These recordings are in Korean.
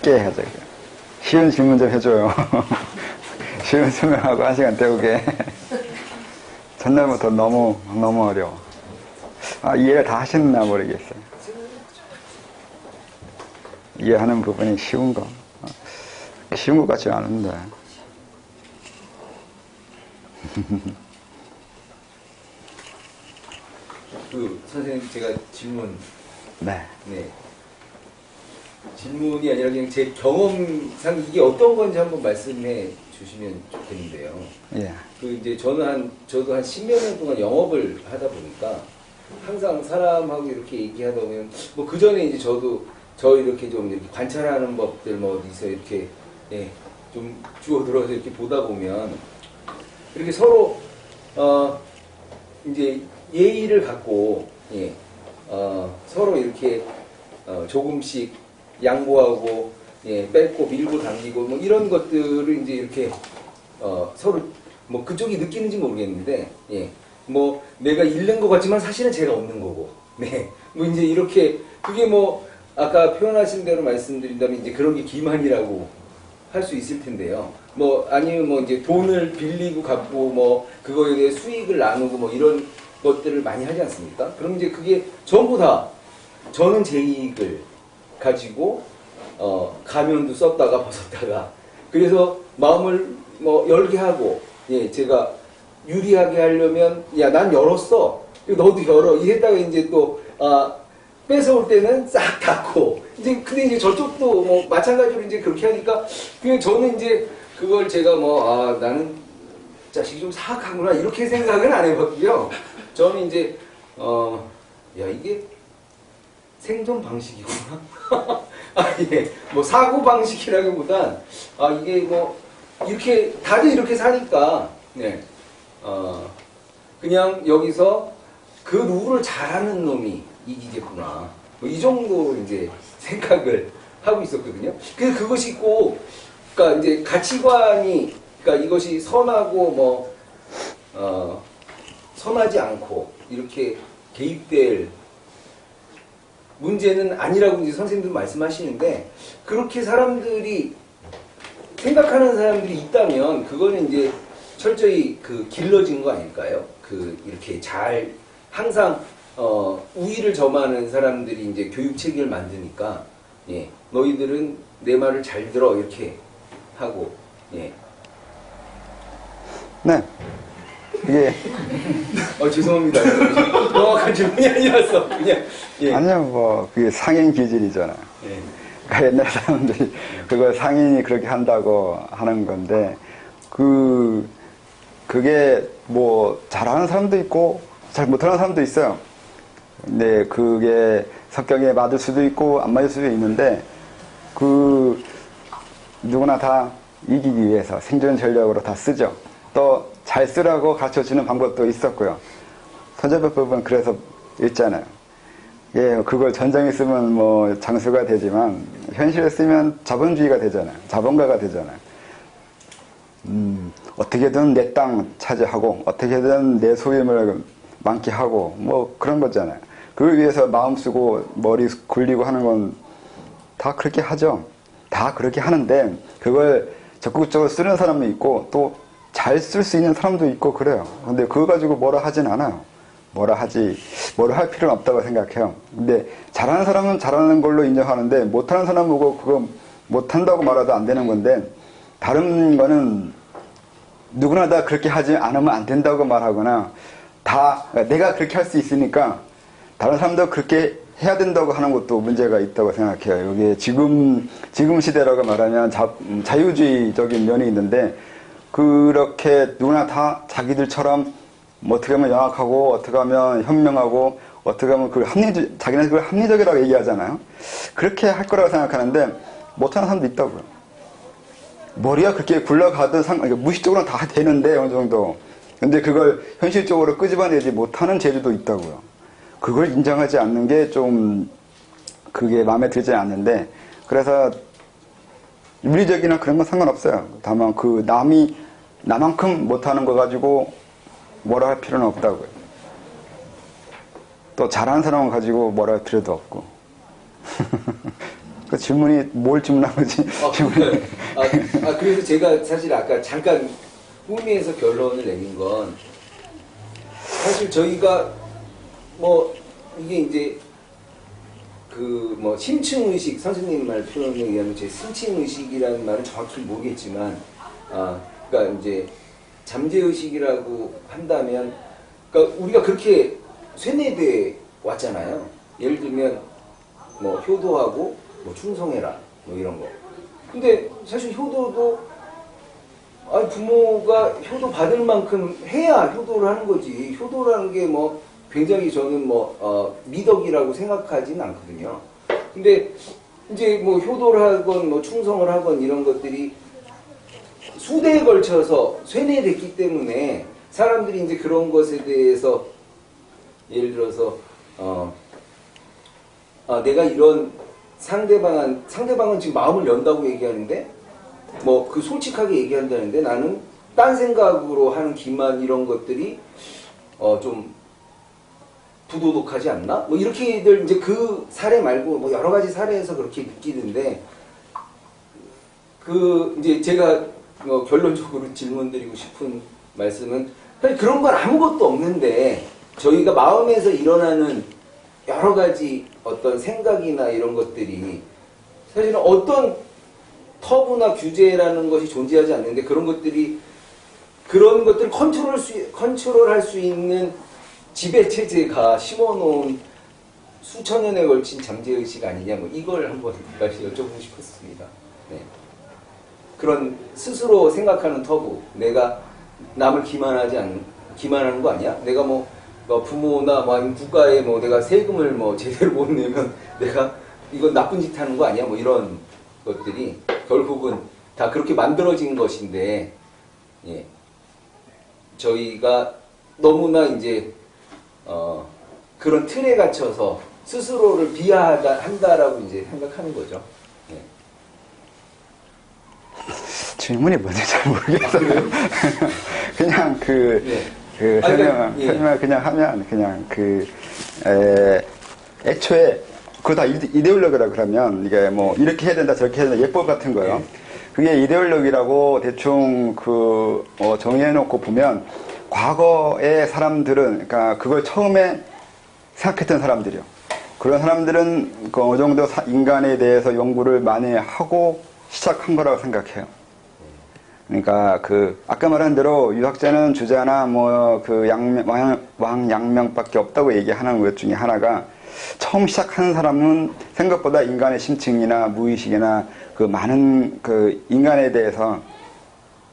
쉽게 해야죠. 쉬운 질문 좀 해줘요. 쉬운 설명하고 1시간 때우게. 전날부터 너무 어려워. 이해를 다 하셨나 모르겠어요. 이해하는 부분이 쉬운 것 같지 않은데. 선생님, 제가 질문. 네. 질문이 아니라 그냥 제 경험상 이게 어떤 건지 한번 말씀해 주시면 좋겠는데요. 예. 이제 저도 한 10몇 년 동안 영업을 하다 보니까 항상 사람하고 이렇게 얘기하다 보면 뭐 그 전에 이제 저 이렇게 좀 이렇게 관찰하는 법들 뭐 어디서 이렇게 좀 주워들어서 이렇게 보다 보면 이렇게 서로 이제 예의를 갖고 서로 이렇게 조금씩 양보하고 뺏고 밀고 당기고 뭐 이런 것들을 이제 이렇게 서로 뭐 그쪽이 느끼는지 모르겠는데 뭐 내가 잃는 것 같지만 사실은 제가 얻는 거고 뭐 이제 이렇게 그게 뭐 아까 표현하신 대로 말씀드린다면 이제 그런 게 기만이라고 할 수 있을 텐데요. 뭐 아니면 뭐 이제 돈을 빌리고 갚고 뭐 그거에 대해 수익을 나누고 뭐 이런 것들을 많이 하지 않습니까? 그럼 이제 그게 전부 다 저는 제 이익을 가지고 가면도 썼다가 벗었다가 그래서 마음을 뭐 열게 하고 제가 유리하게 하려면 야 난 열었어 너도 열어 이랬다가 이제 또 뺏어올 때는 싹 닫고 이제 근데 이제 저쪽도 뭐 마찬가지로 이제 그렇게 하니까 그냥 저는 이제 그걸 제가 뭐 나는 자식이 좀 사악하구나 이렇게 생각은 안 해봤고요. 저는 이제 야 이게 생존 방식이구나. 뭐 사고 방식이라기보단 이게 뭐 이렇게 다들 이렇게 사니까 그냥 여기서 그 룰을 잘하는 놈이 이기겠구나. 뭐 이 정도로 이제 생각을 하고 있었거든요. 그래서 그것이 꼭 그러니까 이제 가치관이 그러니까 이것이 선하고 뭐 선하지 않고 이렇게 개입될 문제는 아니라고 이제 선생님도 말씀하시는데 그렇게 사람들이 생각하는 사람들이 있다면 그거는 이제 철저히 길러진 거 아닐까요? 이렇게 잘 항상 우위를 점하는 사람들이 이제 교육 체계를 만드니까 너희들은 내 말을 잘 들어 이렇게 하고 네. 이게 죄송합니다. 정확한 질문이 아니라서 그냥 아니요 뭐 그게 상인 기질이잖아요. 그러니까 옛날 사람들이 그걸 상인이 그렇게 한다고 하는 건데 그게 뭐 잘하는 사람도 있고 잘 못하는 사람도 있어요. 근데 그게 성격에 맞을 수도 있고 안 맞을 수도 있는데 누구나 다 이기기 위해서 생존 전략으로 다 쓰죠. 또 잘 쓰라고 가르쳐주는 방법도 있었고요. 선전법은 그래서 있잖아요. 그걸 전장에 쓰면 뭐 장수가 되지만 현실에 쓰면 자본주의가 되잖아요. 자본가가 되잖아요. 어떻게든 내 땅 차지하고 어떻게든 내 소유물을 많게 하고 뭐 그런 거잖아요. 그걸 위해서 마음 쓰고 머리 굴리고 하는 건 다 그렇게 하죠. 다 그렇게 하는데 그걸 적극적으로 쓰는 사람도 있고 또 잘 쓸 수 있는 사람도 있고 그래요. 근데 그거 가지고 뭐라 하진 않아요. 뭐라 할 필요는 없다고 생각해요. 근데 잘하는 사람은 잘하는 걸로 인정하는데 못하는 사람 보고 그거 못한다고 말해도 안 되는 건데 다른 거는 누구나 다 그렇게 하지 않으면 안 된다고 말하거나 내가 그렇게 할 수 있으니까 다른 사람도 그렇게 해야 된다고 하는 것도 문제가 있다고 생각해요. 이게 지금 시대라고 말하면 자유주의적인 면이 있는데 그렇게 누구나 다 자기들처럼 뭐 어떻게 하면 영악하고 어떻게 하면 현명하고 어떻게 하면 자기네 그걸 합리적이라고 얘기하잖아요. 그렇게 할 거라고 생각하는데 못하는 사람도 있다고요. 머리가 그렇게 굴러가도 무의식적으로는 다 되는데 어느 정도. 근데 그걸 현실적으로 끄집어내지 못하는 재주도 있다고요. 그걸 인정하지 않는 게 좀 그게 마음에 들지 않는데 그래서 윤리적이나 그런 건 상관없어요. 다만 나만큼 못하는 거 가지고 뭐라 할 필요는 없다고요. 또 잘하는 사람을 가지고 뭐라 할 필요도 없고 그 질문이 뭘 질문한 거지? 질문이. 그래서 제가 사실 아까 잠깐 흥미에서 결론을 내린 건 사실 저희가 뭐 이게 이제 그 뭐 심층의식 선생님 말 표현에 의하면 제 심층의식이라는 말은 정확히 모르겠지만 그러니까 이제 잠재의식이라고 한다면 그러니까 우리가 그렇게 쇠뇌돼 왔잖아요. 예를 들면 뭐 효도하고 뭐 충성해라 뭐 이런 거. 근데 사실 효도도 부모가 효도 받을 만큼 해야 효도를 하는 거지. 효도라는 게 뭐 굉장히 저는 미덕이라고 생각하지는 않거든요. 근데 이제 뭐 효도를 하건 뭐 충성을 하건 이런 것들이 수대에 걸쳐서 쇠뇌됐기 때문에 사람들이 이제 그런 것에 대해서 예를 들어서 내가 이런 상대방은 지금 마음을 연다고 얘기하는데 뭐 그 솔직하게 얘기한다는데 나는 딴 생각으로 하는 기만 이런 것들이 좀 부도덕하지 않나? 뭐 이렇게들 이제 그 사례 말고 뭐 여러 가지 사례에서 그렇게 느끼는데 그 이제 제가 결론적으로 질문드리고 싶은 말씀은 사실 그런 건 아무것도 없는데 저희가 마음에서 일어나는 여러 가지 어떤 생각이나 이런 것들이 사실은 어떤 터부나 규제라는 것이 존재하지 않는데 그런 것들을 컨트롤할 수 있는 지배체제가 심어놓은 수천 년에 걸친 잠재의식 아니냐 뭐 이걸 한번 여쭤보고 싶었습니다. 네. 그런 스스로 생각하는 터부, 내가 남을 기만하는 거 아니야? 내가 뭐 부모나 뭐 아니면 국가에 뭐 내가 세금을 뭐 제대로 못 내면 내가 이건 나쁜 짓 하는 거 아니야? 뭐 이런 것들이 결국은 다 그렇게 만들어진 것인데, 예. 저희가 너무나 이제 그런 틀에 갇혀서 스스로를 비하한다라고 이제 생각하는 거죠. 예. 질문이 뭔지 잘 모르겠어요. 그냥 설명을 그냥 하면 애초에 그거 다 이데올로기라 그러면 이게 뭐 이렇게 해야 된다 저렇게 해야 된다 예법 같은 거요. 네. 그게 이데올로기라고 대충 정해놓고 보면 과거의 사람들은 그러니까 그걸 처음에 생각했던 사람들이요. 그런 사람들은 어느 정도 인간에 대해서 연구를 많이 하고 시작한 거라고 생각해요. 그러니까 아까 말한 대로 유학자는 주자나 왕양명밖에 없다고 얘기하는 것 중에 하나가 처음 시작하는 사람은 생각보다 인간의 심층이나 무의식이나 많은 인간에 대해서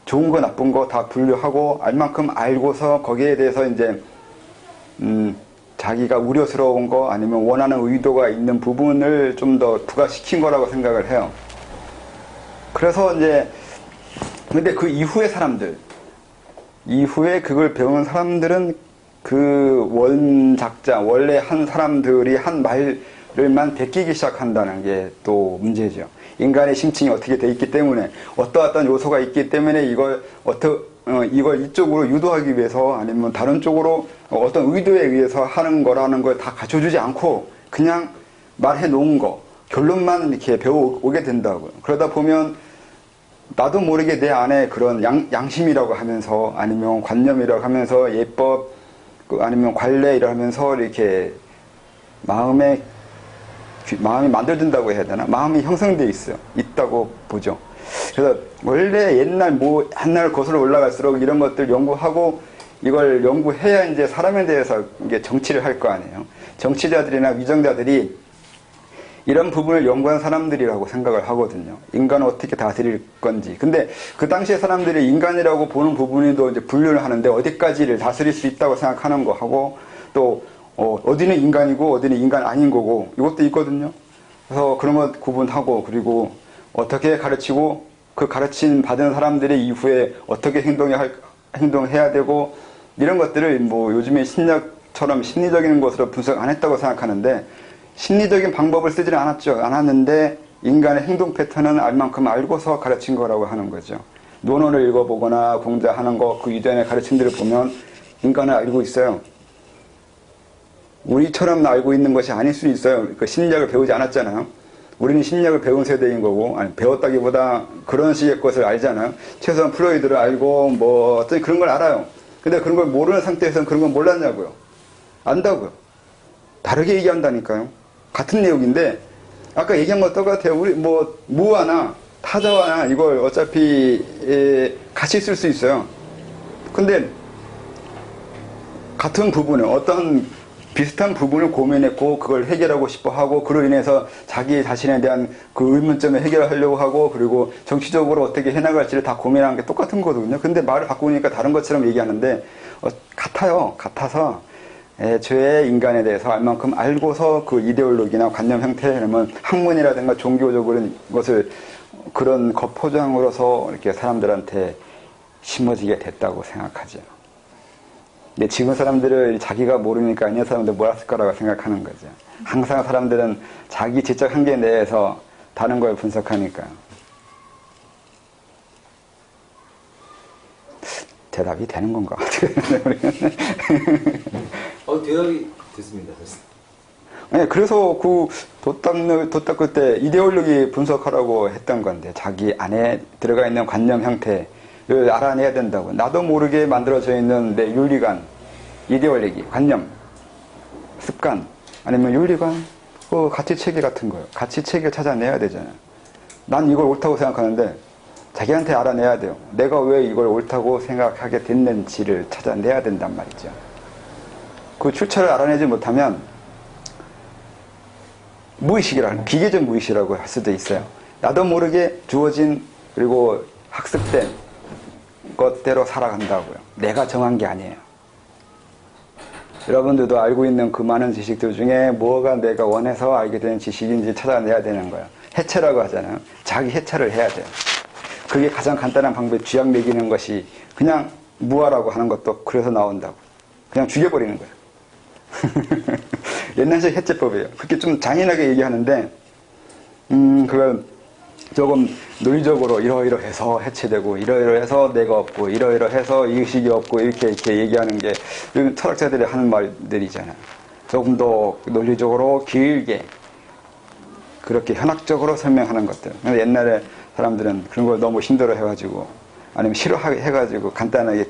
좋은 거 나쁜 거 다 분류하고 알 만큼 알고서 거기에 대해서 이제 자기가 우려스러운 거 아니면 원하는 의도가 있는 부분을 좀 더 부각시킨 거라고 생각을 해요. 그래서 이제 근데 그 이후의 사람들, 이후에 그걸 배운 사람들은 그 원작자, 원래 한 사람들이 한 말을만 베끼기 시작한다는 게 또 문제죠. 인간의 심층이 어떻게 돼 있기 때문에, 어떠한 요소가 있기 때문에 이걸 이쪽으로 유도하기 위해서 아니면 다른 쪽으로 어떤 의도에 의해서 하는 거라는 걸 다 갖춰주지 않고 그냥 말해 놓은 거, 결론만 이렇게 배워오게 된다고요. 그러다 보면 나도 모르게 내 안에 그런 양심이라고 하면서 아니면 관념이라고 하면서 예법 아니면 관례이라고 하면서 이렇게 마음이 만들어진다고 해야 되나? 마음이 형성되어 있다고 보죠. 그래서 원래 옛날 거슬러 올라갈수록 이런 것들 연구하고 이걸 연구해야 이제 사람에 대해서 이게 정치를 할 거 아니에요. 정치자들이나 위정자들이 이런 부분을 연구한 사람들이라고 생각을 하거든요. 인간을 어떻게 다스릴 건지. 근데 그 당시에 사람들이 인간이라고 보는 부분에도 이제 분류를 하는데 어디까지를 다스릴 수 있다고 생각하는 거 하고 또 어디는 인간이고 어디는 인간 아닌 거고 이것도 있거든요. 그래서 그런 것 구분하고 그리고 어떻게 가르치고 그 가르침 받은 사람들이 이후에 어떻게 행동해야 되고 이런 것들을 뭐 요즘에 심리학처럼 심리적인 것으로 분석 안 했다고 생각하는데 심리적인 방법을 쓰지는 않았는데 인간의 행동 패턴은 알 만큼 알고서 가르친 거라고 하는 거죠. 논어를 읽어보거나 공자하는 거 그 이전의 가르침들을 보면 인간은 알고 있어요. 우리처럼 알고 있는 것이 아닐 수 있어요. 심리학을 배우지 않았잖아요. 우리는 심리학을 배운 세대인 거고, 아니, 배웠다기보다 그런 식의 것을 알잖아요. 최소한 프로이드를 알고, 뭐, 어떤 그런 걸 알아요. 근데 그런 걸 모르는 상태에서는 그런 걸 몰랐냐고요. 안다고요. 다르게 얘기한다니까요. 같은 내용인데, 아까 얘기한 거 똑같아요. 우리, 뭐, 무화나 타자화나 이걸 어차피, 같이 쓸 수 있어요. 근데, 같은 부분을, 어떤 비슷한 부분을 고민했고, 그걸 해결하고 싶어 하고, 그로 인해서 자기 자신에 대한 그 의문점을 해결하려고 하고, 그리고 정치적으로 어떻게 해나갈지를 다 고민하는 게 똑같은 거거든요. 근데 말을 바꾸니까 다른 것처럼 얘기하는데, 같아요. 같아서, 애초에 인간에 대해서 알 만큼 알고서 그 이데올로기나 관념 형태, 그러면 학문이라든가 종교적인 것을 그런 겉포장으로서 이렇게 사람들한테 심어지게 됐다고 생각하죠. 근데 지금 사람들은 자기가 모르니까 아니한 사람들 몰랐을 거라고 생각하는 거죠. 항상 사람들은 자기 지적 한계 내에서 다른 걸 분석하니까요. 대답이 되는 건가? 대답이 됐습니다. 네, 그래서 그 돛 닦을 때 이데올로기 분석하라고 했던 건데, 자기 안에 들어가 있는 관념 형태를 알아내야 된다고. 나도 모르게 만들어져 있는 내 윤리관, 이데올로기, 관념, 습관, 아니면 윤리관, 그 가치체계 같은 거요. 가치체계 찾아내야 되잖아요. 난 이걸 옳다고 생각하는데, 자기한테 알아내야 돼요. 내가 왜 이걸 옳다고 생각하게 됐는지를 찾아내야 된단 말이죠. 그 출처를 알아내지 못하면 무의식이라는, 기계적 무의식이라고 할 수도 있어요. 나도 모르게 주어진 그리고 학습된 것대로 살아간다고요. 내가 정한 게 아니에요. 여러분들도 알고 있는 그 많은 지식들 중에 뭐가 내가 원해서 알게 된 지식인지 찾아내야 되는 거예요. 해체라고 하잖아요. 자기 해체를 해야 돼요. 그게 가장 간단한 방법이 쥐약 먹이는 것이, 그냥 무화라고 하는 것도 그래서 나온다고. 그냥 죽여버리는 거예요. 옛날식 해체법이에요. 그렇게 좀 잔인하게 얘기하는데, 그걸 조금 논리적으로 이러이러해서 해체되고, 이러이러해서 내가 없고, 이러이러해서 의식이 없고, 이렇게 얘기하는 게 요즘 철학자들이 하는 말들이잖아요. 조금 더 논리적으로 길게 그렇게 현학적으로 설명하는 것들. 근데 옛날에 사람들은 그런 걸 너무 힘들어 해가지고, 아니면 싫어해가지고 간단하게,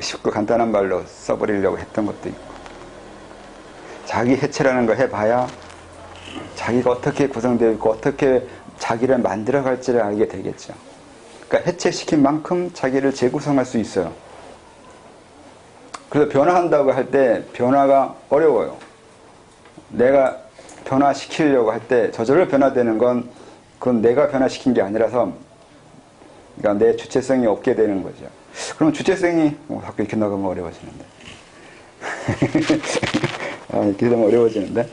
쉽고 간단한 말로 써버리려고 했던 것도 있고. 자기 해체라는 걸 해봐야 자기가 어떻게 구성되어 있고 어떻게 자기를 만들어갈지를 알게 되겠죠. 그러니까 해체시킨 만큼 자기를 재구성할 수 있어요. 그래서 변화한다고 할 때 변화가 어려워요. 내가 변화시키려고 할 때 저절로 변화되는 건 그건 내가 변화시킨 게 아니라서, 그러니까 내 주체성이 없게 되는 거죠. 그럼 주체성이 자꾸 이렇게 나가면 어려워지는데. 이렇게 되면 어려워지는데.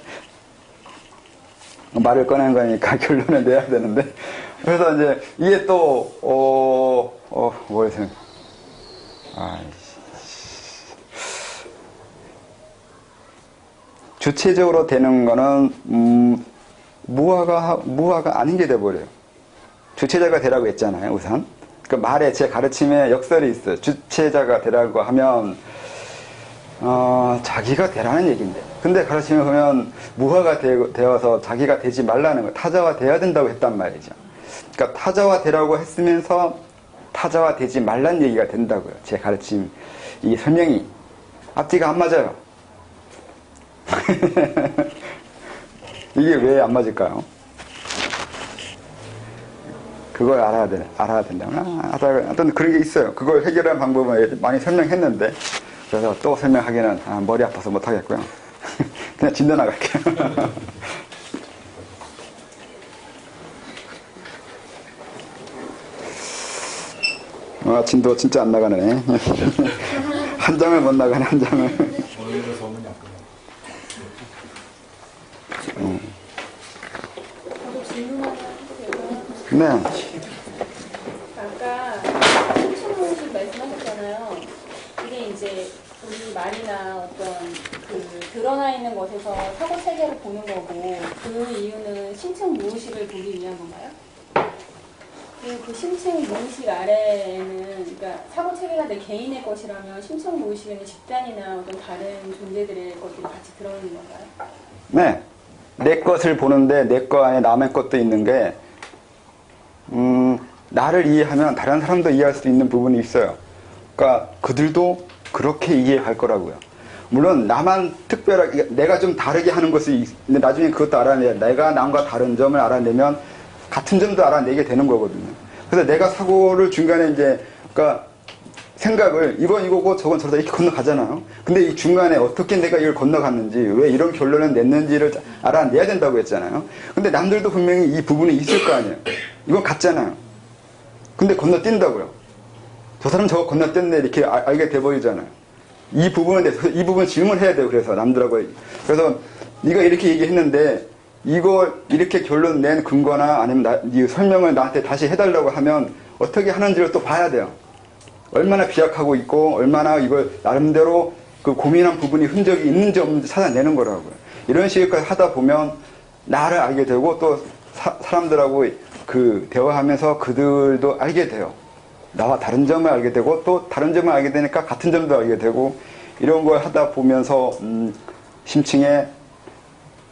말을 꺼낸 거니까 결론을 내야 되는데. 그래서 이제 이게 또 뭐였어요? 주체적으로 되는 거는 무화가 아닌 게 돼버려요. 주체자가 되라고 했잖아요, 우선. 그 말에, 제 가르침에 역설이 있어요. 주체자가 되라고 하면 자기가 되라는 얘기인데. 근데 가르침에 보면 무화가 되어서 자기가 되지 말라는 거, 타자화 돼야 된다고 했단 말이죠. 그러니까 타자화 되라고 했으면서 타자화 되지 말란 얘기가 된다고요. 제 가르침, 이 설명이. 앞뒤가 안 맞아요. 이게 왜 안 맞을까요? 그걸 알아야 된다구나. 어떤 그런 게 있어요. 그걸 해결하는 방법을 많이 설명했는데, 그래서 또 설명하기는 머리 아파서 못하겠고요. 그냥 진도 나갈게요. 진도 진짜 안 나가네. 한 장을 못 나가네, 한 장을. 저도 질문 하나 해도 되나요? 네. 아까 심층무의식 말씀하셨잖아요. 이게 이제 우리 말이나 어떤 그 드러나 있는 것에서 사고 체계를 보는 거고, 그 이유는 심층무의식을 보기 위한 건가요? 그 심층무의식 아래에는, 그러니까 사고 체계가 내 개인의 것이라면 심층무의식에는 집단이나 어떤 다른 존재들의 것들이 같이 들어있는 건가요? 네. 내 것을 보는데 내 거 안에 남의 것도 있는 게 나를 이해하면 다른 사람도 이해할 수 있는 부분이 있어요. 그러니까 그들도 그렇게 이해할 거라고요. 물론 나만 특별하게 내가 좀 다르게 하는 것이 있는데 나중에 그것도 알아내야 내가 남과 다른 점을 알아내면 같은 점도 알아내게 되는 거거든요. 그래서 내가 사고를 중간에 이제 그러니까 생각을 이건 이거고 저건 저러다 이렇게 건너가잖아요. 근데 이 중간에 어떻게 내가 이걸 건너갔는지 왜 이런 결론을 냈는지를 알아내야 된다고 했잖아요. 근데 남들도 분명히 이 부분이 있을 거 아니에요. 이건 같잖아요. 근데 건너뛴다고요. 저 사람 저거 건너뛰었네 이렇게 알게 돼버리잖아요. 이 부분에 대해서 이 부분 질문해야 돼요. 그래서 남들하고 그래서 네가 이렇게 얘기했는데 이거 이렇게 결론 낸 근거나 아니면 이 설명을 나한테 다시 해달라고 하면 어떻게 하는지를 또 봐야 돼요. 얼마나 비약하고 있고 얼마나 이걸 나름대로 그 고민한 부분이 흔적이 있는지 없는지 찾아내는 거라고요. 이런 식으로 하다 보면 나를 알게 되고 또 사람들하고 그 대화하면서 그들도 알게 돼요. 나와 다른 점을 알게 되고 또 다른 점을 알게 되니까 같은 점도 알게 되고 이런 걸 하다 보면서 심층의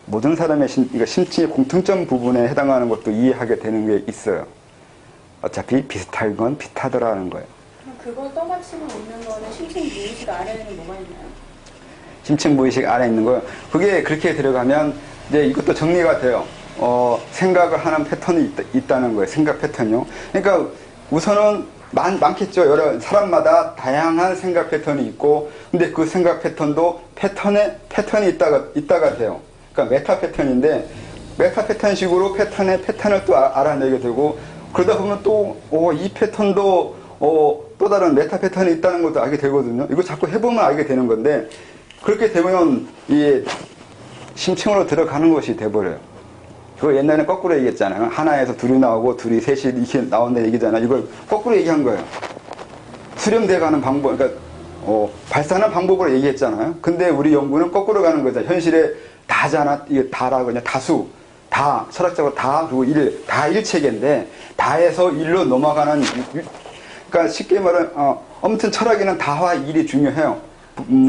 모든 사람의 그러니까 심층의 공통점 부분에 해당하는 것도 이해하게 되는 게 있어요. 어차피 비슷한 건 비슷하더라는 거예요. 그걸 떠받치고 있는 거는 심층 무의식 아래에는 뭐가 있나요? 심층 무의식 안에 있는 거요. 그게 그렇게 들어가면 이제 이것도 정리가 돼요. 생각을 하는 패턴이 있다는 거예요. 생각 패턴이요. 그러니까 우선은 많겠죠. 여러 사람마다 다양한 생각 패턴이 있고, 근데 그 생각 패턴도 패턴이 있다가 돼요. 그러니까 메타 패턴인데, 메타 패턴식으로 패턴을 또 알아내게 되고, 그러다 보면 또, 이 패턴도, 또 다른 메타 패턴이 있다는 것도 알게 되거든요. 이거 자꾸 해보면 알게 되는 건데, 그렇게 되면, 이 심층으로 들어가는 것이 돼버려요. 그거 옛날에 거꾸로 얘기했잖아요. 하나에서 둘이 나오고 둘이 셋이 이렇게 나온다 얘기잖아요. 이걸 거꾸로 얘기한 거예요. 수렴돼 가는 방법, 그러니까 발산하는 방법으로 얘기했잖아요. 근데 우리 연구는 거꾸로 가는 거죠. 현실에 다잖아, 이게 다라고 그냥 다수, 다 철학적으로 다 그리고 다 일체계인데 다에서 일로 넘어가는, 그러니까 쉽게 말하면 아무튼 철학에는 다와 일이 중요해요.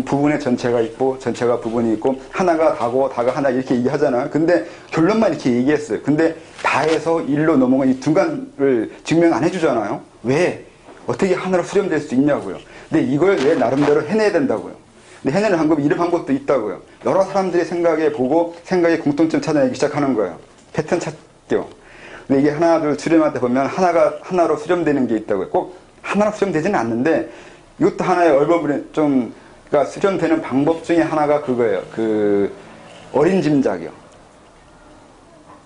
부분의 전체가 있고 전체가 부분이 있고 하나가 다고 다가 하나 이렇게 얘기하잖아요. 근데 결론만 이렇게 얘기했어요. 근데 다에서 일로 넘어간 이 중간을 증명 안 해주잖아요. 왜? 어떻게 하나로 수렴될 수 있냐고요. 근데 이걸 왜 나름대로 해내야 된다고요. 근데 해내는 방법이 이런 방법도 있다고요. 여러 사람들의 생각에 보고 생각의 공통점 찾아내기 시작하는 거예요. 패턴 찾기요. 근데 이게 하나 둘 수렴하다 보면 하나로 수렴되는 게 있다고요. 꼭 하나로 수렴되지는 않는데 이것도 하나의 얼버무린 그러니까 수렴되는 방법 중에 하나가 그거예요. 그 어린 짐작이요.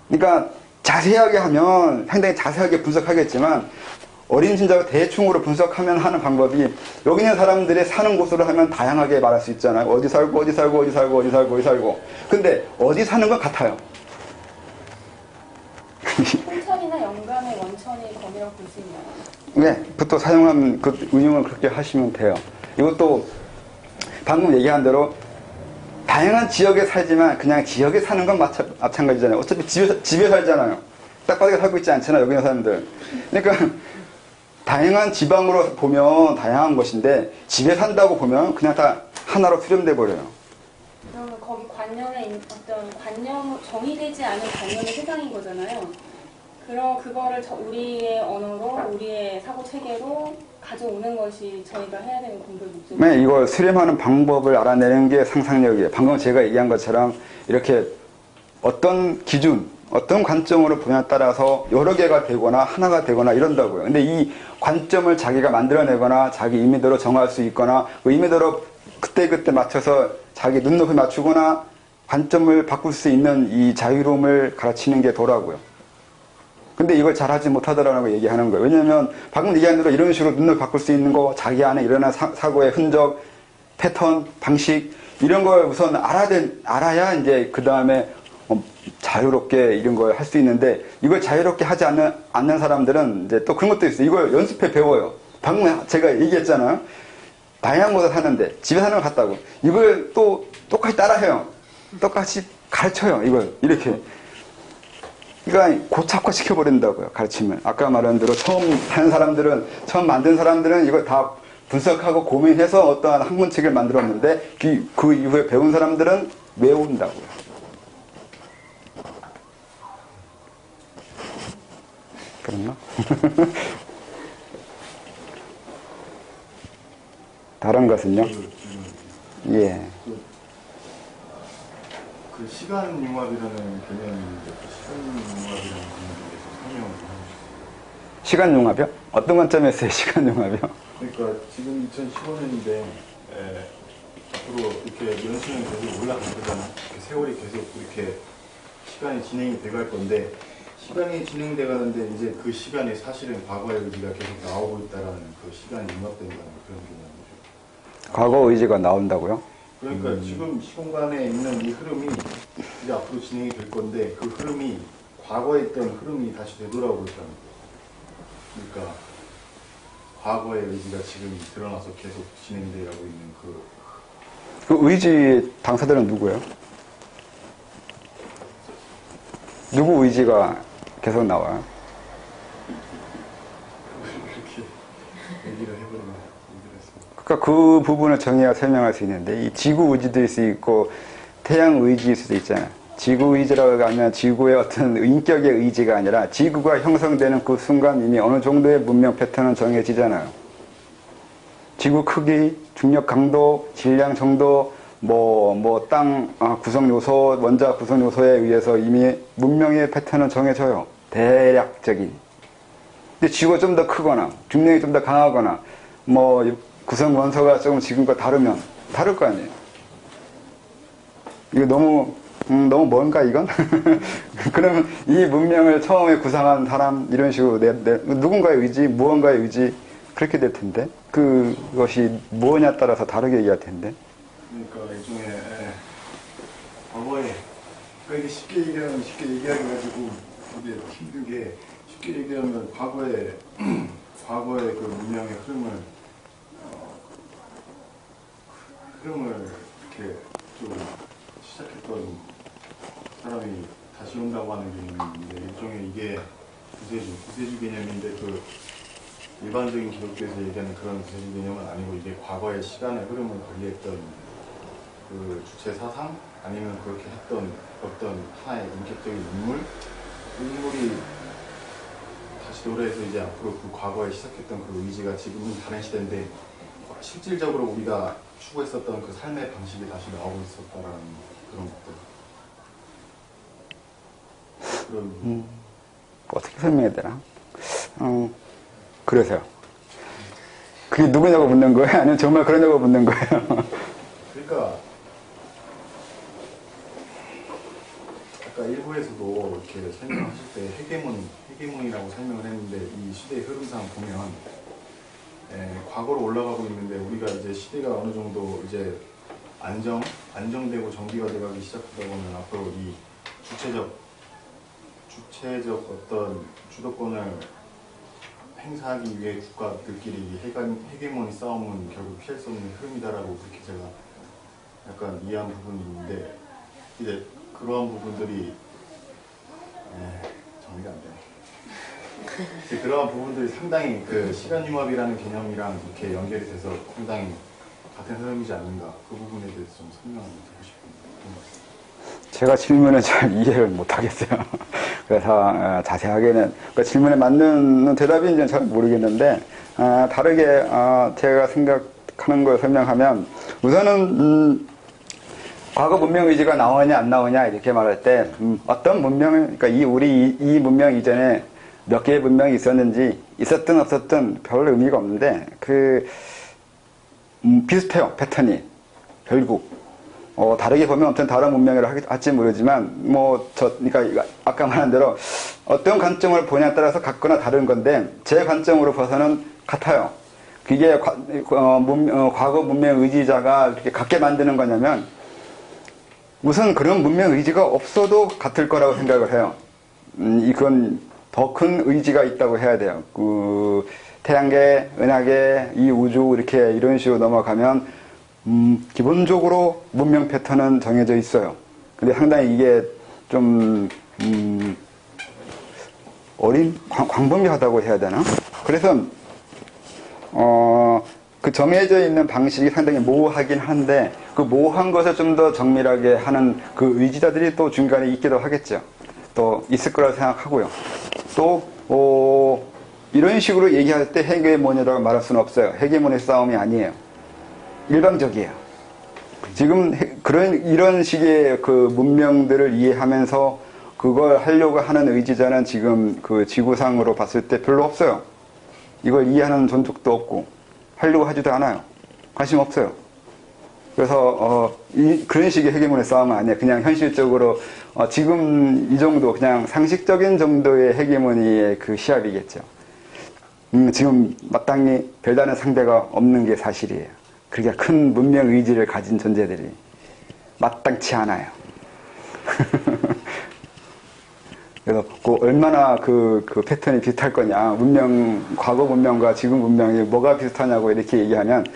그러니까 자세하게 하면 상당히 자세하게 분석하겠지만 어린 짐작을 대충으로 분석하면 하는 방법이 여기 있는 사람들의 사는 곳으로 하면 다양하게 말할 수 있잖아요. 어디 살고 어디 살고 어디 살고 어디 살고 어디 살고. 근데 어디 사는 건 같아요. 홍천이나 영감의 원천이 거기라고 볼 수 있나요? 네, 부터 사용한 그 운용을 그렇게 하시면 돼요. 이것도 방금 얘기한 대로 다양한 지역에 살지만 그냥 지역에 사는 건 마찬가지잖아요. 어차피 집에 살잖아요. 딱바닥에 살고 있지 않잖아요. 여기 있는 사람들. 그러니까 다양한 지방으로 보면 다양한 것인데 집에 산다고 보면 그냥 다 하나로 수렴돼 버려요. 그러면 거기 관념에 어떤 정의되지 않은 관념의 세상인 거잖아요. 그럼 그거를 우리의 언어로 우리의 사고 체계로 가져오는 것이 저희가 해야 되는 공부의 목적이에요. 네, 이걸 수렴하는 방법을 알아내는 게 상상력이에요. 방금 제가 얘기한 것처럼 이렇게 어떤 기준, 어떤 관점으로 보냐에 따라서 여러 개가 되거나 하나가 되거나 이런다고요. 근데 이 관점을 자기가 만들어내거나 자기 임의대로 정할 수 있거나 그 임의대로 그때그때 맞춰서 자기 눈높이 맞추거나 관점을 바꿀 수 있는 이 자유로움을 가르치는 게 도라고요. 근데 이걸 잘하지 못하더라고 얘기하는 거예요. 왜냐면 방금 얘기한 대로 이런 식으로 눈을 바꿀 수 있는 거, 자기 안에 일어난 사고의 흔적, 패턴, 방식 이런 걸 우선 알아야 이제 그 다음에 자유롭게 이런 걸 할 수 있는데 이걸 자유롭게 하지 않는 사람들은 이제 또 그런 것도 있어요. 이걸 연습해 배워요. 방금 제가 얘기했잖아요. 다양한 곳에 사는데 집에 사는 것 같다고. 이걸 또 똑같이 따라해요. 똑같이 가르쳐요. 이걸 이렇게. 그러니까 고착화 시켜버린다고요. 가르치면. 아까 말한 대로 처음 만든 사람들은 이걸 다 분석하고 고민해서 어떠한 학문책을 만들었는데 그 이후에 배운 사람들은 외운다고요. 그렇나? 다른 것은요? 예. 그 시간융합이라는 개념인데 그 시간융합이라는 개념에 대해서 설명을 좀 해주세요. 시간융합이요? 어떤 관점에서의 시간융합이요? 그러니까 지금 2015년인데 앞으로 이렇게 연수는 계속 올라갈 거잖아. 세월이 계속 이렇게 시간이 진행이 돼갈 건데 시간이 진행돼 가는데 이제 그 시간이 사실은 과거의 의지가 계속 나오고 있다라는 그 시간이 융합된다는 그런 개념이죠. 과거 의지가 나온다고요? 그러니까 지금 시공간에 있는 이 흐름이 이제 앞으로 진행이 될 건데 그 흐름이 과거에 있던 흐름이 다시 되돌아오고 있다는 거예요. 그러니까 과거의 의지가 지금 드러나서 계속 진행되고 있는 그 의지 당사자는 누구예요? 누구 의지가 계속 나와요? 그렇게 얘기를 해버리면 얘기를 했습니다. 그러니까 그 부분을 정의해야 설명할 수 있는데 이 지구 의지도 있을 수 있고 태양 의지일 수도 있잖아요. 지구 의지라고 하면 지구의 어떤 인격의 의지가 아니라 지구가 형성되는 그 순간 이미 어느 정도의 문명 패턴은 정해지잖아요. 지구 크기, 중력 강도, 질량 정도, 땅 구성 요소, 원자 구성 요소에 의해서 이미 문명의 패턴은 정해져요. 대략적인. 근데 지구가 좀 더 크거나, 중력이 좀 더 강하거나, 구성 원소가 조금 지금과 다르면 다를 거 아니에요. 이거 너무 뭔가 이건? 그러면 이 문명을 처음에 구상한 사람 이런 식으로 누군가의 의지, 무언가의 의지 그렇게 될 텐데 그것이 뭐냐에 따라서 다르게 얘기할 텐데. 그러니까 일종의 과거에 그러니까 이게 쉽게 얘기하면 쉽게 얘기하기 가지고 이게 힘들게 쉽게 얘기하면 과거의 그 문명의 흐름을 이렇게 좀 시작했던 사람이 다시 온다고 하는 개념인데 일종의 이게 구세주 개념인데 그 일반적인 기독교에서 얘기하는 그런 구세주 개념은 아니고 이게 과거의 시간의 흐름을 관리했던 그 주체 사상 아니면 그렇게 했던 어떤 하나의 인격적인 인물 그 인물이 다시 노래해서 이제 앞으로 그 과거에 시작했던 그 의지가 지금은 다른 시대인데 실질적으로 우리가 추구했었던 그 삶의 방식이 다시 나오고 있었다라는 그런 것들. 어떻게 설명해야 되나? 그래서요. 그게 누구냐고 묻는 거예요? 아니면 정말 그러냐고 묻는 거예요? 그러니까 아까 일부에서도 이렇게 설명하실 때 헤게몬이라고 설명을 했는데 이 시대의 흐름상 보면 과거로 올라가고 있는데 우리가 이제 시대가 어느 정도 이제 안정되고 정비가 돼가기 시작하다 보면 앞으로 이 주체적 어떤 주도권을 행사하기 위해 국가들끼리 헤게모니 싸움은 결국 피할 수 없는 흐름이다라고 그렇게 제가 약간 이해한 부분이 있는데 이제 그러한 부분들이 정리가 안 되네. 이제 그러한 부분들이 상당히 그 시간융합이라는 개념이랑 이렇게 연결이 돼서 상당히 같은 흐름이지 않는가 그 부분에 대해서 좀 설명을 드리고 싶습니다. 제가 질문을 잘 이해를 못하겠어요. 그래서 자세하게는 그러니까 질문에 맞는 대답인지는 잘 모르겠는데 다르게 제가 생각하는 걸 설명하면 우선은 과거 문명 의지가 나오냐 안 나오냐 이렇게 말할 때 어떤 문명을 그러니까 이 문명 이전에 몇 개의 문명이 있었는지 있었든 없었든 별 의미가 없는데 비슷해요. 패턴이 결국 다르게 보면 엄청 다른 문명이라 할지 모르지만 그러니까 아까 말한 대로 어떤 관점을 보냐에 따라서 같거나 다른 건데 제 관점으로 봐서는 같아요. 그게 과거 문명 의지자가 이렇게 같게 만드는 거냐면 우선 그런 문명 의지가 없어도 같을 거라고 생각을 해요. 이건 더 큰 의지가 있다고 해야 돼요. 태양계, 은하계, 이 우주 이렇게 이런 식으로 넘어가면 기본적으로 문명 패턴은 정해져 있어요. 근데 상당히 이게 좀 광범위하다고 해야 되나? 그래서 그 정해져 있는 방식이 상당히 모호하긴 한데 그 모호한 것을 좀 더 정밀하게 하는 그 의지자들이 또 중간에 있기도 하겠죠. 또 있을 거라고 생각하고요. 또 이런 식으로 얘기할 때 헤게모니라고 말할 수는 없어요. 헤게모니 싸움이 아니에요. 일방적이에요. 지금 이런 식의 그 문명들을 이해하면서 그걸 하려고 하는 의지자는 지금 그 지구상으로 봤을 때 별로 없어요. 이걸 이해하는 종족도 없고 하려고 하지도 않아요. 관심 없어요. 그래서 그런 식의 헤게모니 싸움은 아니에요. 그냥 현실적으로 지금 이 정도 그냥 상식적인 정도의 헤게모니의 그 시합이겠죠. 지금 마땅히 별다른 상대가 없는 게 사실이에요. 그렇게 큰 문명 의지를 가진 존재들이 마땅치 않아요. 그래서 얼마나 그 패턴이 비슷할 거냐, 과거 문명과 지금 문명이 뭐가 비슷하냐고 이렇게 얘기하면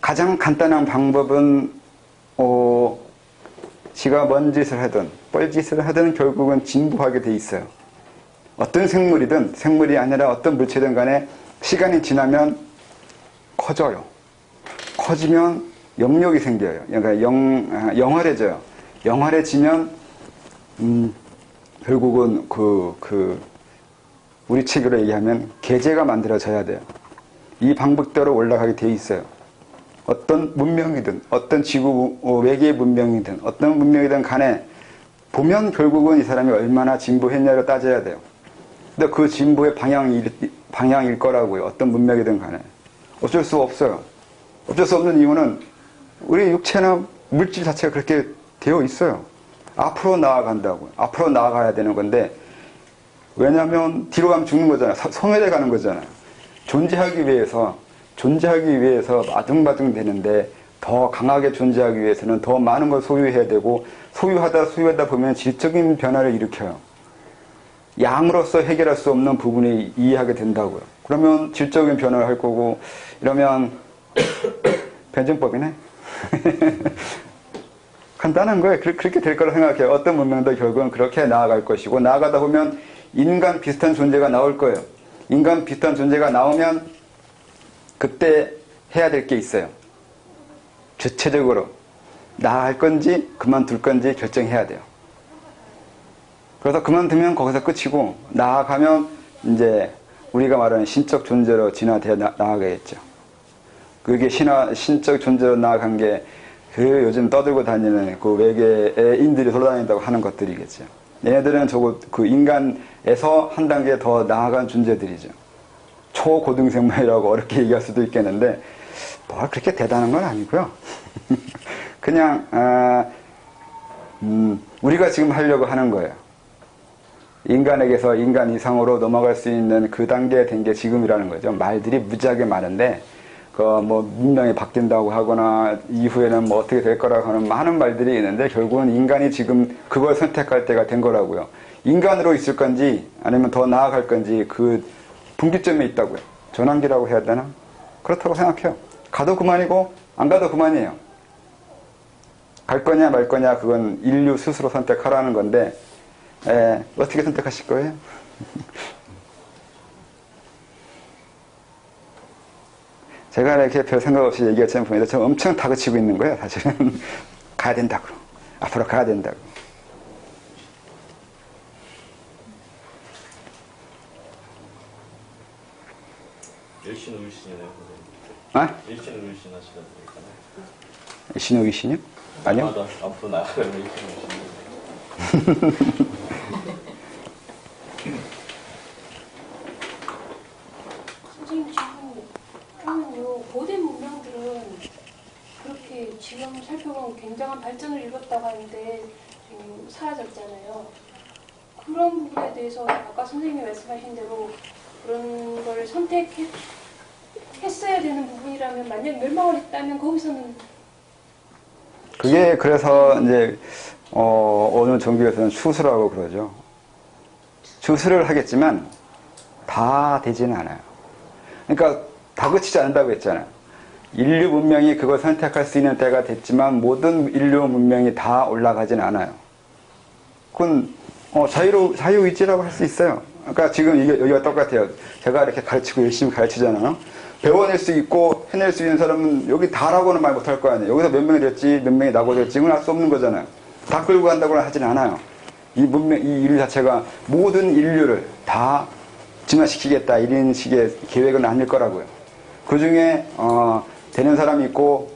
가장 간단한 방법은 지가 뭔 짓을 하든 뻘짓을 하든 결국은 진부하게 돼 있어요. 어떤 생물이든 생물이 아니라 어떤 물체든 간에 시간이 지나면 커져요. 커지면 영역이 생겨요. 그러니까 영활해져요. 영활해지면 결국은 우리 책으로 얘기하면 계제가 만들어져야 돼요. 이 방법대로 올라가게 돼 있어요. 어떤 문명이든 어떤 지구 외계의 문명이든 어떤 문명이든 간에 보면 결국은 이 사람이 얼마나 진보했냐를 따져야 돼요. 근데 그 진보의 방향일 거라고요. 어떤 문명이든 간에. 어쩔 수 없어요. 어쩔 수 없는 이유는 우리 육체나 물질 자체가 그렇게 되어 있어요. 앞으로 나아간다고요. 앞으로 나아가야 되는 건데 왜냐하면 뒤로 가면 죽는 거잖아요. 소멸해 가는 거잖아요. 존재하기 위해서 아둥바둥 되는데 더 강하게 존재하기 위해서는 더 많은 걸 소유해야 되고 소유하다 보면 질적인 변화를 일으켜요. 양으로서 해결할 수 없는 부분이 이해하게 된다고요. 그러면 질적인 변화를 할 거고 이러면 변증법이네. 간단한 거예요. 그렇게 될 거라 생각해요. 어떤 문명도 결국은 그렇게 나아갈 것이고 나아가다 보면 인간 비슷한 존재가 나올 거예요. 인간 비슷한 존재가 나오면 그때 해야 될 게 있어요. 주체적으로 나아갈 건지 그만둘 건지 결정해야 돼요. 그래서 그만두면 거기서 끝이고 나아가면 이제 우리가 말하는 신적 존재로 진화되어 나아가겠죠. 그게 신적 존재로 나아간 게 그 요즘 떠들고 다니는 그 외계인들이 돌아다닌다고 하는 것들이겠죠. 얘네들은 그 인간에서 한 단계 더 나아간 존재들이죠. 초고등생물이라고 어렵게 얘기할 수도 있겠는데 뭐 그렇게 대단한 건 아니고요. 그냥 우리가 지금 하려고 하는 거예요. 인간에게서 인간 이상으로 넘어갈 수 있는 그 단계에 된 게 지금이라는 거죠. 말들이 무지하게 많은데 문명이 바뀐다고 하거나 이후에는 뭐 어떻게 될 거라고 하는 많은 말들이 있는데 결국은 인간이 지금 그걸 선택할 때가 된 거라고요. 인간으로 있을 건지 아니면 더 나아갈 건지 그 분기점에 있다고요. 전환기라고 해야 되나? 그렇다고 생각해요. 가도 그만이고 안 가도 그만이에요. 갈 거냐 말 거냐 그건 인류 스스로 선택하라는 건데 어떻게 선택하실 거예요? 제가 이렇게 별 생각 없이 얘기했지만 보니까 저 엄청 다그치고 있는 거예요. 사실은 가야 된다고. 앞으로 가야 된다고. 일신의신이네요. 일신의신 하시다 보니까. 신의신이요? 아니요. 앞으로 나가면 일신의신. 선생님 지금 고대 문명들은 그렇게 지금 살펴보면 굉장한 발전을 이뤘다고 하는데 지금 사라졌잖아요. 그런 부분에 대해서 아까 선생님이 말씀하신 대로 그런 걸 선택했어야 되는 부분이라면 만약 멸망을 했다면 거기서는 그게 그래서 이제 어느 종교에서는 추수라고 그러죠. 추수를 하겠지만 다 되지는 않아요. 그러니까 다그치지 않는다고 했잖아요. 인류 문명이 그걸 선택할 수 있는 때가 됐지만 모든 인류 문명이 다 올라가진 않아요. 그건 자유의지라고 할 수 있어요. 그러니까 지금 여기가 똑같아요. 제가 이렇게 가르치고 열심히 가르치잖아요. 배워낼 수 있고 해낼 수 있는 사람은 여기 다라고는 말 못할 거 아니에요. 여기서 몇 명이 됐지 몇 명이 나고 됐지 그건 알 수 없는 거잖아요. 다 끌고 간다고는 하진 않아요. 이 문명, 이 인류 자체가 모든 인류를 다 진화시키겠다 이런 식의 계획은 아닐 거라고요. 그 중에 되는 사람이 있고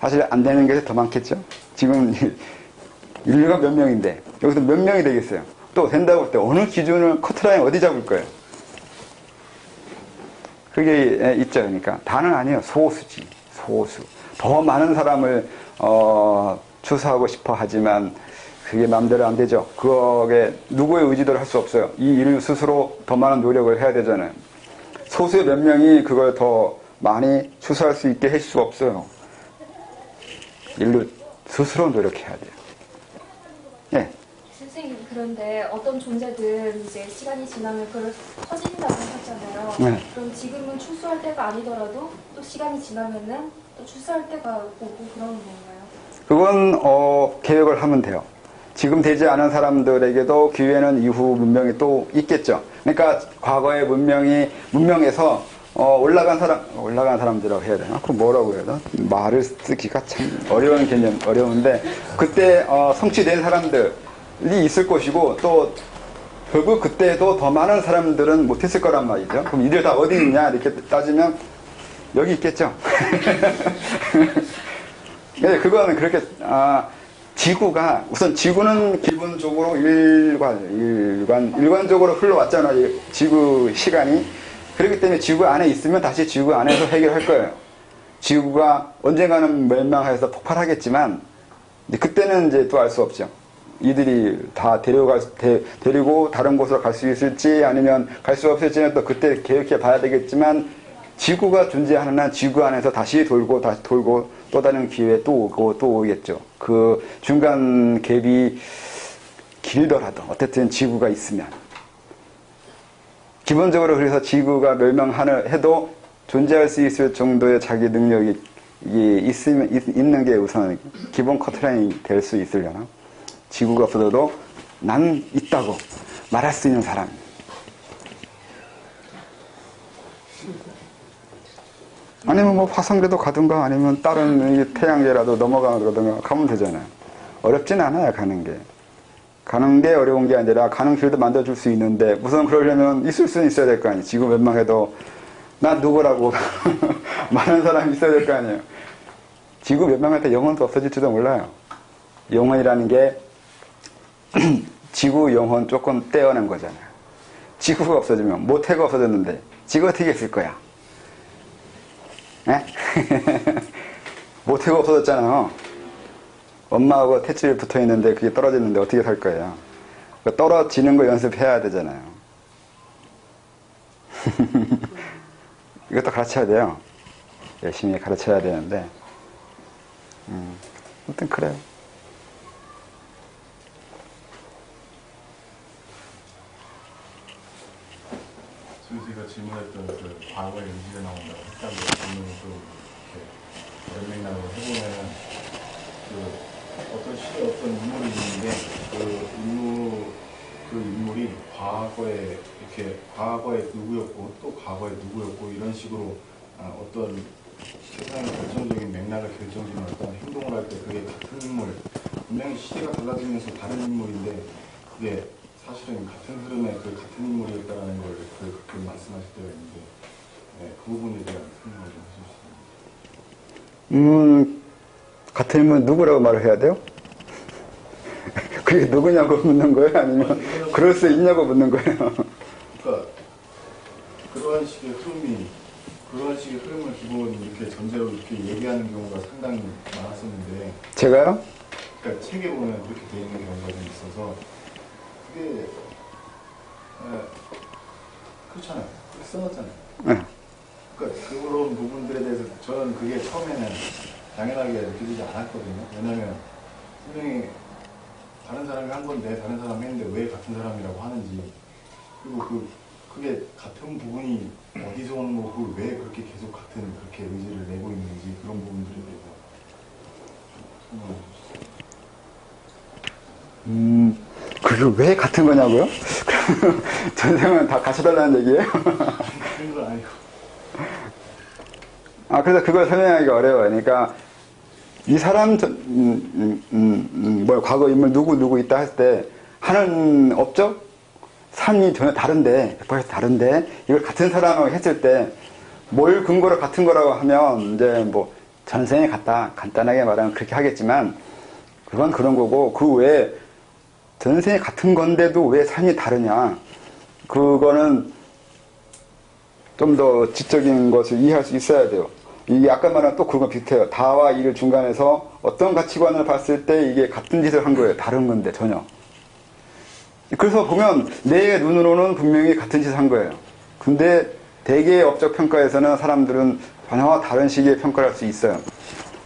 사실 안 되는 게 더 많겠죠. 지금 인류가 몇 명인데 여기서 몇 명이 되겠어요. 또 된다고 할 때 어느 기준을 커트라인 어디 잡을 거예요? 그게 있죠. 그러니까 다는 아니에요. 소수지. 소수. 더 많은 사람을 추수하고 싶어 하지만 그게 마음대로 안 되죠. 그게 누구의 의지도를 할 수 없어요. 이 인류 스스로 더 많은 노력을 해야 되잖아요. 소수의 몇 명이 그걸 더 많이 추수할 수 있게 할 수 없어요. 인류 스스로 노력해야 돼요. 예. 선생님, 그런데 어떤 존재들 이제 시간이 지나면 그걸 커진다고 하잖아요. 네. 그럼 지금은 추수할 때가 아니더라도 또 시간이 지나면은 또 추수할 때가 오고 그러는 건가요? 그건 계획을 하면 돼요. 지금 되지 않은 사람들에게도 기회는 이후 문명이 또 있겠죠. 그러니까 과거의 문명에서 올라간 사람들이라고 해야 되나? 그럼 뭐라고 해야 되나? 말을 쓰기가 참 어려운데 그때 성취된 사람들이 있을 것이고 또 결국 그때도 더 많은 사람들은 못했을 거란 말이죠. 그럼 이들 다 어디 있냐 이렇게 따지면 여기 있겠죠. 그거는 그렇게 지구가 우선 지구는 기본적으로 일관적으로 흘러왔잖아요. 지구 시간이. 그렇기 때문에 지구 안에 있으면 다시 지구 안에서 해결할 거예요. 지구가 언젠가는 멸망해서 폭발하겠지만 그때는 이제 또 알 수 없죠. 이들이 다 데리고 다른 곳으로 갈 수 있을지 아니면 갈 수 없을지는 또 그때 계획해 봐야 되겠지만 지구가 존재하는 한 지구 안에서 다시 돌고 또 다른 기회 또 오고 또 오겠죠. 그 중간 갭이 길더라도 어쨌든 지구가 있으면 기본적으로 그래서 지구가 멸망해도 존재할 수 있을 정도의 자기 능력이 있는 게 우선 기본 커트라인이 될 수 있으려나? 지구가 없어도 난 있다고 말할 수 있는 사람. 아니면 뭐 화성계도 가든가 아니면 다른 태양계라도 넘어가든가 가면 되잖아요. 어렵진 않아요, 가는 게. 가는 게 어려운 게 아니라 가는 길도 만들어줄 수 있는데 우선 그러려면 있을 수는 있어야 될 거 아니에요. 지구 멸망해도 난 누구라고 많은 사람이 있어야 될 거 아니에요. 지구 멸망할 때 영혼도 없어질지도 몰라요. 영혼이라는 게 지구 영혼 조금 떼어낸 거잖아요. 지구가 없어지면 모태가 없어졌는데 지구가 어떻게 있을 거야? 네? 모태가 없어졌잖아요. 엄마하고 탯줄이 붙어 있는데 그게 떨어졌는데 어떻게 살 거예요? 떨어지는 거 연습해야 되잖아요. 이것도 가르쳐야 돼요. 열심히 가르쳐야 되는데 아무튼 그래요. 제가 질문했던 그 과거의 의지가 나온다고 했다고 질문을 좀 이렇게 연맥락을 해보면은 어떤 시대 어떤 인물이 있는데 그 인물이 과거에 누구였고 또 과거에 누구였고 이런 식으로 어떤 세상의 결정적인 맥락을 결정짓는 어떤 행동을 할 때 그게 같은 인물, 분명히 시대가 달라지면서 다른 인물인데 그게 사실은 같은 흐름의 그 같은 인물이었다라는 걸 그렇게 말씀하실 때가 있는데 그 부분에 대한 설명을 좀 해주시면. 같은 인물 누구라고 말을 해야 돼요? 그게 누구냐고 묻는 거예요? 아니면 그럴 수 있냐고 묻는 거예요? 그러니까 그러한 식의 흐름을 기본 이렇게 전제로 이렇게 얘기하는 경우가 상당히 많았었는데 제가요? 그러니까 책에 보면 그렇게 돼 있는 경우가 좀 있어서 그게 그렇잖아요. 그렇게 써놨잖아요. 네. 그러니까 그런 부분들에 대해서 저는 그게 처음에는 당연하게 느껴지지 않았거든요. 왜냐하면 분명히 다른 사람이 한 건데 다른 사람이 했는데 왜 같은 사람이라고 하는지 그리고 그게 같은 부분이 어디서 오는 거고 왜 그렇게 계속 그렇게 의지를 내고 있는지 그런 부분들에 대해서 설명해 주시죠. 그게 왜 같은 거냐고요? 전생은 다 갖춰달라는 얘기예요? 그런 건 아니고. 그래서 그걸 설명하기가 어려워요. 그러니까 이 사람 과거 인물 누구 있다 했을 때 하는 업적, 삶이 전혀 다른데, 100% 다른데, 이걸 같은 사람하고 했을 때, 뭘 근거로 같은 거라고 하면, 이제 뭐, 전생에 같다, 간단하게 말하면 그렇게 하겠지만, 그건 그런 거고, 그 외에, 전생에 같은 건데도 왜 삶이 다르냐. 그거는 좀 더 지적인 것을 이해할 수 있어야 돼요. 이게 아까 말한 또 그거 비슷해요. 다와 이를 중간에서 어떤 가치관을 봤을 때 이게 같은 짓을 한 거예요. 다른 건데, 전혀. 그래서 보면 내 눈으로는 분명히 같은 짓을 한 거예요. 근데 대개의 업적 평가에서는 사람들은 전혀 다른 식의 평가를 할 수 있어요.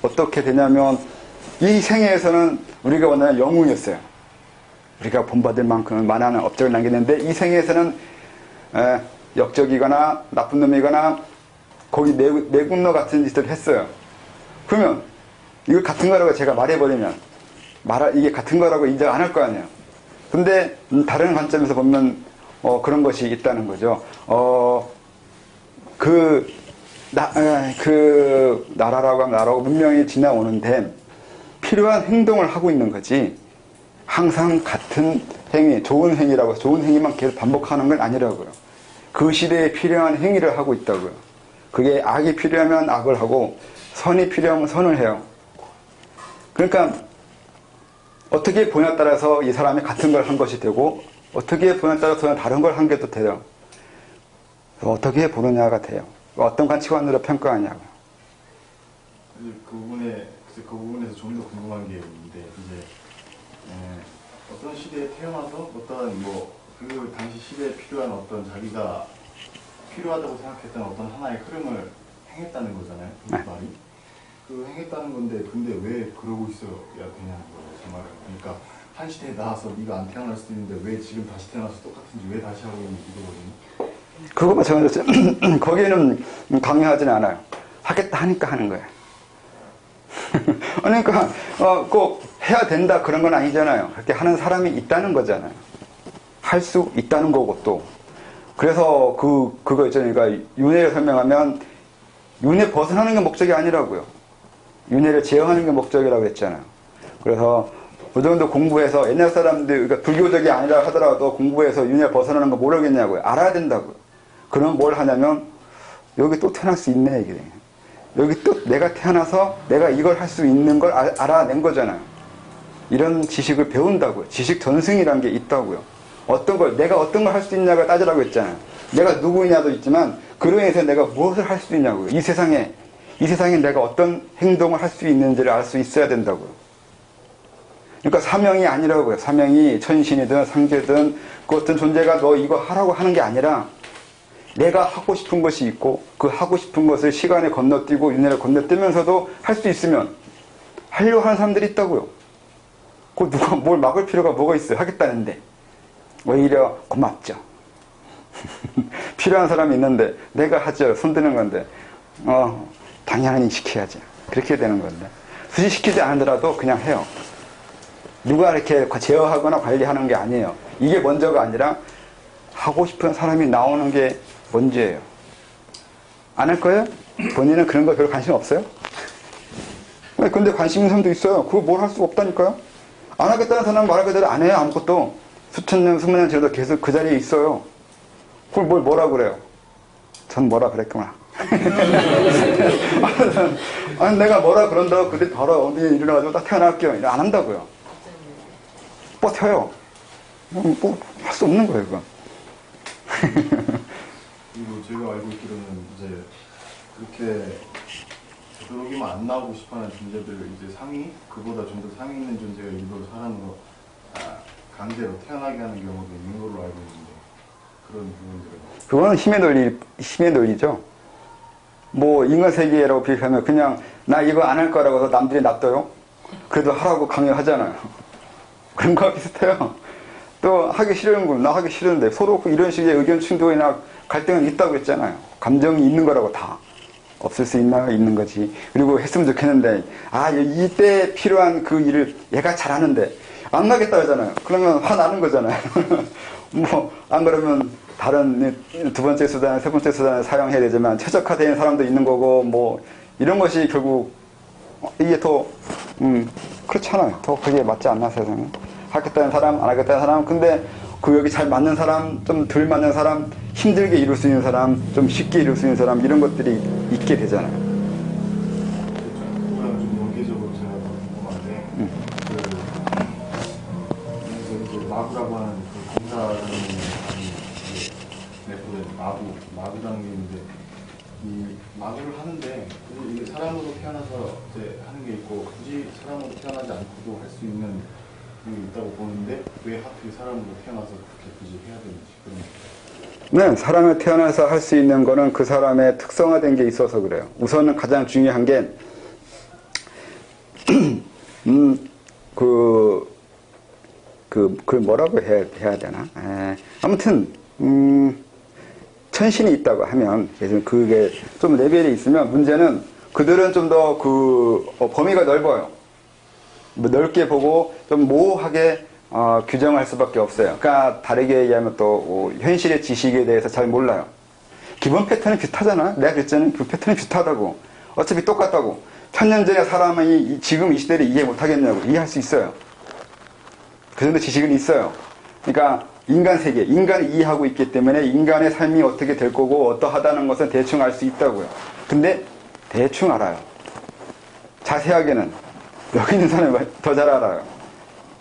어떻게 되냐면 이 생애에서는 우리가 원하는 영웅이었어요. 우리가 본받을 만큼 많은 업적을 남겼는데 이 생애에서는 역적이거나 나쁜 놈이거나 거기 내군노 같은 짓을 했어요. 그러면 이거 같은 거라고 제가 말해버리면 이게 같은 거라고 인정 안 할 거 아니에요. 근데 다른 관점에서 보면 그런 것이 있다는 거죠. 그 나라라고 하면 나라고 분명히 지나오는데 필요한 행동을 하고 있는 거지 항상 같은 행위, 좋은 행위라고 해서 좋은 행위만 계속 반복하는 건 아니라고요. 그 시대에 필요한 행위를 하고 있다고요. 그게 악이 필요하면 악을 하고 선이 필요하면 선을 해요. 그러니까 어떻게 보냐에 따라서 이 사람이 같은 걸 한 것이 되고 어떻게 보냐에 따라서 다른 걸 한 게도 돼요. 어떻게 보느냐가 돼요. 어떤 가치관으로 평가하냐고. 그 부분에서 좀 더 궁금한 게 있는데 이제 어떤 시대에 태어나서 어떤 그 당시 시대에 필요한 어떤 자기가 필요하다고 생각했던 어떤 하나의 흐름을 행했다는 거잖아요. 그 말이. 그 행했다는 건데 근데 왜 그러고 있어야 되냐는 거예요. 제 말은. 그러니까 한 시대에 나와서 네가 안 태어날 수도 있는데 왜 지금 다시 태어나서 똑같은지 왜 다시 하고 있는지 이거거든요. 그거 마찬가지죠. 거기에는 강요하지는 않아요. 하겠다 하니까 하는 거예요. 그러니까 꼭 해야 된다 그런 건 아니잖아요. 그렇게 하는 사람이 있다는 거잖아요. 할 수 있다는 거고 또. 그래서 그거 있잖아요. 그러니까 윤회를 설명하면 윤회 벗어나는 게 목적이 아니라고요. 윤회를 제어하는 게 목적이라고 했잖아요. 그래서 그 정도 공부해서 옛날 사람들 그러니까 불교적이 아니라 하더라도 공부해서 윤회 벗어나는 거 모르겠냐고요. 알아야 된다고요. 그럼 뭘 하냐면 여기 또 태어날 수 있네 이게. 여기 또 내가 태어나서 내가 이걸 할 수 있는 걸 알아낸 거잖아요. 이런 지식을 배운다고요. 지식 전승이라는 게 있다고요. 내가 어떤 걸 할 수 있냐고 따지라고 했잖아요. 내가 누구냐도 있지만 그로 인해서 내가 무엇을 할 수 있냐고요. 이 세상에 내가 어떤 행동을 할 수 있는지를 알 수 있어야 된다고요. 그러니까 사명이 아니라고요. 사명이 천신이든 상제든 그 어떤 존재가 너 이거 하라고 하는 게 아니라 내가 하고 싶은 것이 있고 그 하고 싶은 것을 시간에 건너뛰고 윤회를 건너뛰면서도 할 수 있으면 하려고 하는 사람들이 있다고요. 그 누가 뭘 막을 필요가 뭐가 있어요. 하겠다는데. 오히려 고맙죠. 필요한 사람이 있는데 내가 하죠. 손드는 건데 당연히 시켜야지. 그렇게 되는 건데 굳이 시키지 않더라도 그냥 해요. 누가 이렇게 제어하거나 관리하는 게 아니에요. 이게 먼저가 아니라 하고 싶은 사람이 나오는 게 먼저예요. 안 할 거예요? 본인은 그런 거 별로 관심 없어요? 근데 관심 있는 사람도 있어요. 그거 뭘 할 수가 없다니까요? 안 하겠다는 사람은 말 그대로 안 해요. 아무것도. 수천 년, 수만 년 지나도 계속 그 자리에 있어요. 그걸 뭐라 그래요? 전 뭐라 그랬구나. 아니, 내가 뭐라 그런다고 그때 바로 어디에 일어나가지고 딱 태어날게요. 안 한다고요. 버텨요. 할 수 없는 거예요, 그건. 그리고 제가 알고 있기로는 이제 그렇게 되도록이면 안 나오고 싶어하는 존재들 이제 그보다 좀 더 상위 있는 존재가 일부러 사람으로 강제로 태어나게 하는 경우도 있는 걸로 알고 있는데 그런 부분들은 그거는 힘의 논리죠. 뭐 인간 세계라고 비교하면 그냥 나 이거 안 할 거라고 해서 남들이 놔둬요. 그래도 하라고 강요하잖아요. 그런 거와 비슷해요. 또 하기 싫은 거, 나 하기 싫은데 서로 이런 식의 의견 충돌이나 갈등은 있다고 했잖아요. 감정이 있는 거라고 다. 없을 수 있는 거지. 그리고 했으면 좋겠는데 이때 필요한 그 일을 얘가 잘하는데 안 가겠다 하잖아요. 그러면 화나는 거잖아요. 안 그러면 다른 두 번째 수단, 세 번째 수단을 사용해야 되지만 최적화된 사람도 있는 거고 이런 것이 결국 이게 더 그렇잖아요. 더 그게 맞지 않나 세상에. 하겠다는 사람, 안 하겠다는 사람. 근데 그 여기 잘 맞는 사람, 좀 덜 맞는 사람, 힘들게 이룰 수 있는 사람, 좀 쉽게 이룰 수 있는 사람, 이런 것들이 있게 되잖아요. 그거랑 좀 원계적으로 제가 더 궁금한데, 그 마구라고 하는 그 검사라는 내부에 마구라는 게 있는데, 이 마구를 하는데 굳이 이게 사람으로 태어나서 이제 하는 게 있고 굳이 사람으로 태어나지 않고도 할 수 있는 게 있다고 보는데 왜 하필 사람으로 태어나서 그렇게 굳이 해야 되는지 그런. 네, 사람을 태어나서 할 수 있는 거는 그 사람의 특성화된 게 있어서 그래요. 우선은 가장 중요한 게 그걸 뭐라고 해야 되나? 아무튼 천신이 있다고 하면 그게 좀 레벨이 있으면 문제는 그들은 좀 더 범위가 넓어요. 넓게 보고 좀 모호하게 규정할 수밖에 없어요. 그러니까 다르게 얘기하면 또 현실의 지식에 대해서 잘 몰라요. 기본 패턴이 비슷하잖아. 내가 그랬잖아요. 그 패턴이 비슷하다고. 어차피 똑같다고. 1000년 전에 사람이 지금 이 시대를 이해 못하겠냐고. 이해할 수 있어요. 그 정도 지식은 있어요. 그러니까 인간 세계, 인간이 이해하고 있기 때문에 인간의 삶이 어떻게 될 거고 어떠하다는 것은 대충 알 수 있다고요. 근데 대충 알아요. 자세하게는 여기 있는 사람이 더 잘 알아요.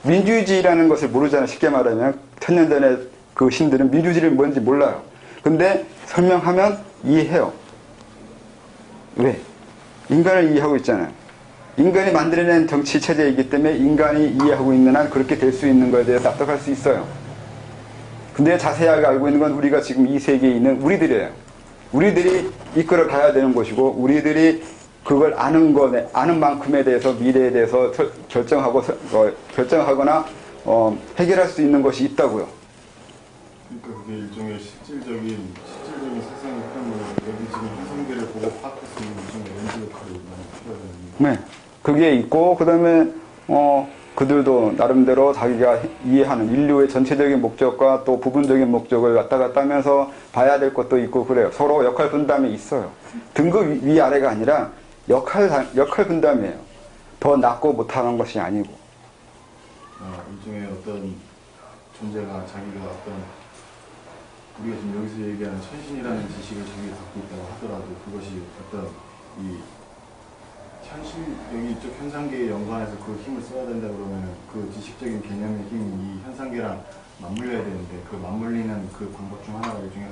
민주주의라는 것을 모르잖아요. 쉽게 말하면 1000년 전에 그 신들은 민주주의를 뭔지 몰라요. 근데 설명하면 이해해요. 왜? 인간을 이해하고 있잖아요. 인간이 만들어낸 정치 체제이기 때문에 인간이 이해하고 있는 한 그렇게 될 수 있는 것에 대해서 납득할 수 있어요. 근데 자세하게 알고 있는 건 우리가 지금 이 세계에 있는 우리들이에요. 우리들이 이끌어 가야 되는 것이고 우리들이 그걸 아는 만큼에 대해서 미래에 대해서 결정하거나 해결할 수 있는 것이 있다고요. 그러니까 그게 일종의 실질적인 세상의 흐름을 여기 지금 현상계를 보고 파악할 수 있는 일종의 렌즈 역할이 많이 필요하거든요. 네, 그게 있고 그다음에 그들도 나름대로 자기가 이해하는 인류의 전체적인 목적과 또 부분적인 목적을 왔다 갔다 하면서 봐야 될 것도 있고 그래요. 서로 역할 분담이 있어요. 등급 위아래가 아니라 역할 분담이에요. 더 낫고 못하는 것이 아니고. 일종의 어떤 존재가 자기가 어떤 우리가 지금 여기서 얘기하는 천신이라는 지식을 자기가 갖고 있다고 하더라도 그것이 어떤 이 현실 여기 이쪽 현상계에 연관해서 그 힘을 써야 된다 그러면 그 지식적인 개념의 힘이 이 현상계랑 맞물려야 되는데 그 맞물리는 그 방법 중 하나가 일종의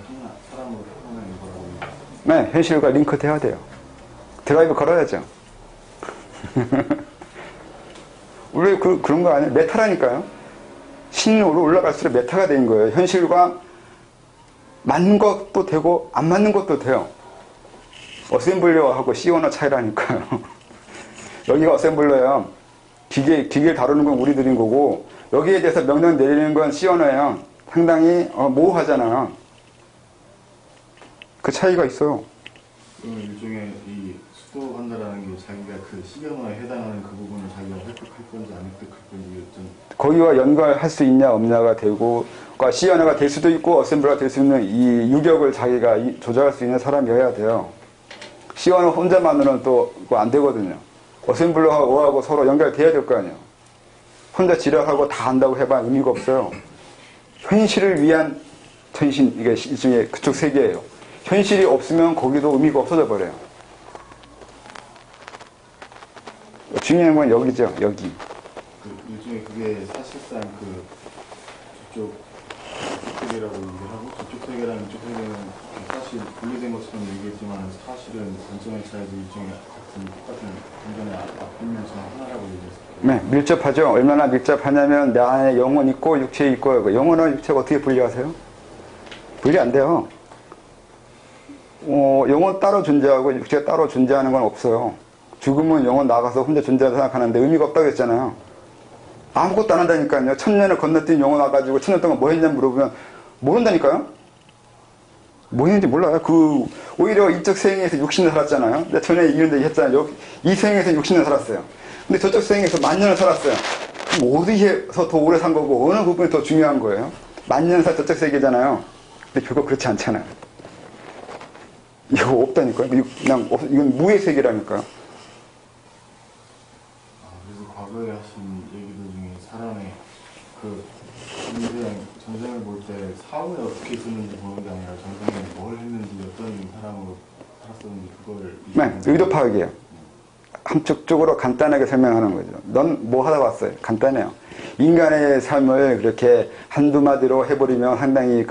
사람으로 태어나는 거라고. 네, 현실과 링크돼야 돼요. 드라이브 걸어야죠. 원래 그런 거 아니에요? 메타라니까요. 신으로 올라갈수록 메타가 된 거예요. 현실과 맞는 것도 되고 안 맞는 것도 돼요. 어셈블러하고 C오너 차이라니까요. 여기가 어셈블러예요. 기계를 다루는 건 우리들인 거고 여기에 대해서 명령 내리는 건 C오너예요. 상당히 모호하잖아요. 그 차이가 있어요. 그러면 일종의 이 수도한다라는 게 자기가 그 C오너에 해당하는 그 부분을 자기가 획득할 건지 안 획득할 건지 거기와 연결할 수 있냐 없냐가 되고 그러니까 C오너가 될 수도 있고 어셈블러가 될 수 있는 이 유격을 자기가 조절할 수 있는 사람이어야 돼요. C오너 혼자만으로는 또 안 되거든요. 어셈블러하고 서로 연결돼야 될 거 아니에요. 혼자 지략하고 다 안다고 해봐 의미가 없어요. 현실을 위한 천신, 이게 일종의 그쪽 세계예요. 현실이 없으면 거기도 의미가 없어져 버려요. 중요한 건 여기죠, 여기. 일종의 그게 사실상 저쪽 세계라고 얘기하고 저쪽 세계랑 이쪽 세계는 사실 분리된 것처럼 얘기했지만 사실은 관점의 차이지 일종의 똑같은 완전히 앞뒷면처럼 하나라고 얘기했어요. 네, 밀접하죠. 얼마나 밀접하냐면 내 안에 영혼 있고 육체 있고 영혼과 육체가 어떻게 분리하세요? 분리 안 돼요. 영혼 따로 존재하고 육체가 따로 존재하는 건 없어요. 죽으면 영혼 나가서 혼자 존재한다 생각하는데 의미가 없다고 했잖아요. 아무것도 안 한다니까요. 1000년을 건너뛴 영혼 와가지고 1000년 동안 뭐 했냐 물어보면 모른다니까요. 뭐 했는지 몰라요. 오히려 이쪽 생에서 60년 살았잖아요. 내가 전에 이런 얘기 했잖아요. 이 생에서 60년 살았어요. 근데 저쪽 생에서 1000년을 살았어요. 그럼 어디에서 더 오래 산 거고 어느 부분이 더 중요한 거예요? 1000년 살 저쪽 세계잖아요. 근데 결국 그렇지 않잖아요. 이거 없다니까요. 이건 무의 세계라니까요. 그래서 과거에 하신 얘기들 중에 사람의 사람으로 살았었는데 그걸 네, 의도 파악이에요. 한쪽적으로 간단하게 설명하는 거죠. 넌 뭐 하다 왔어요? 간단해요. 인간의 삶을 그렇게 한두 마디로 해버리면 상당히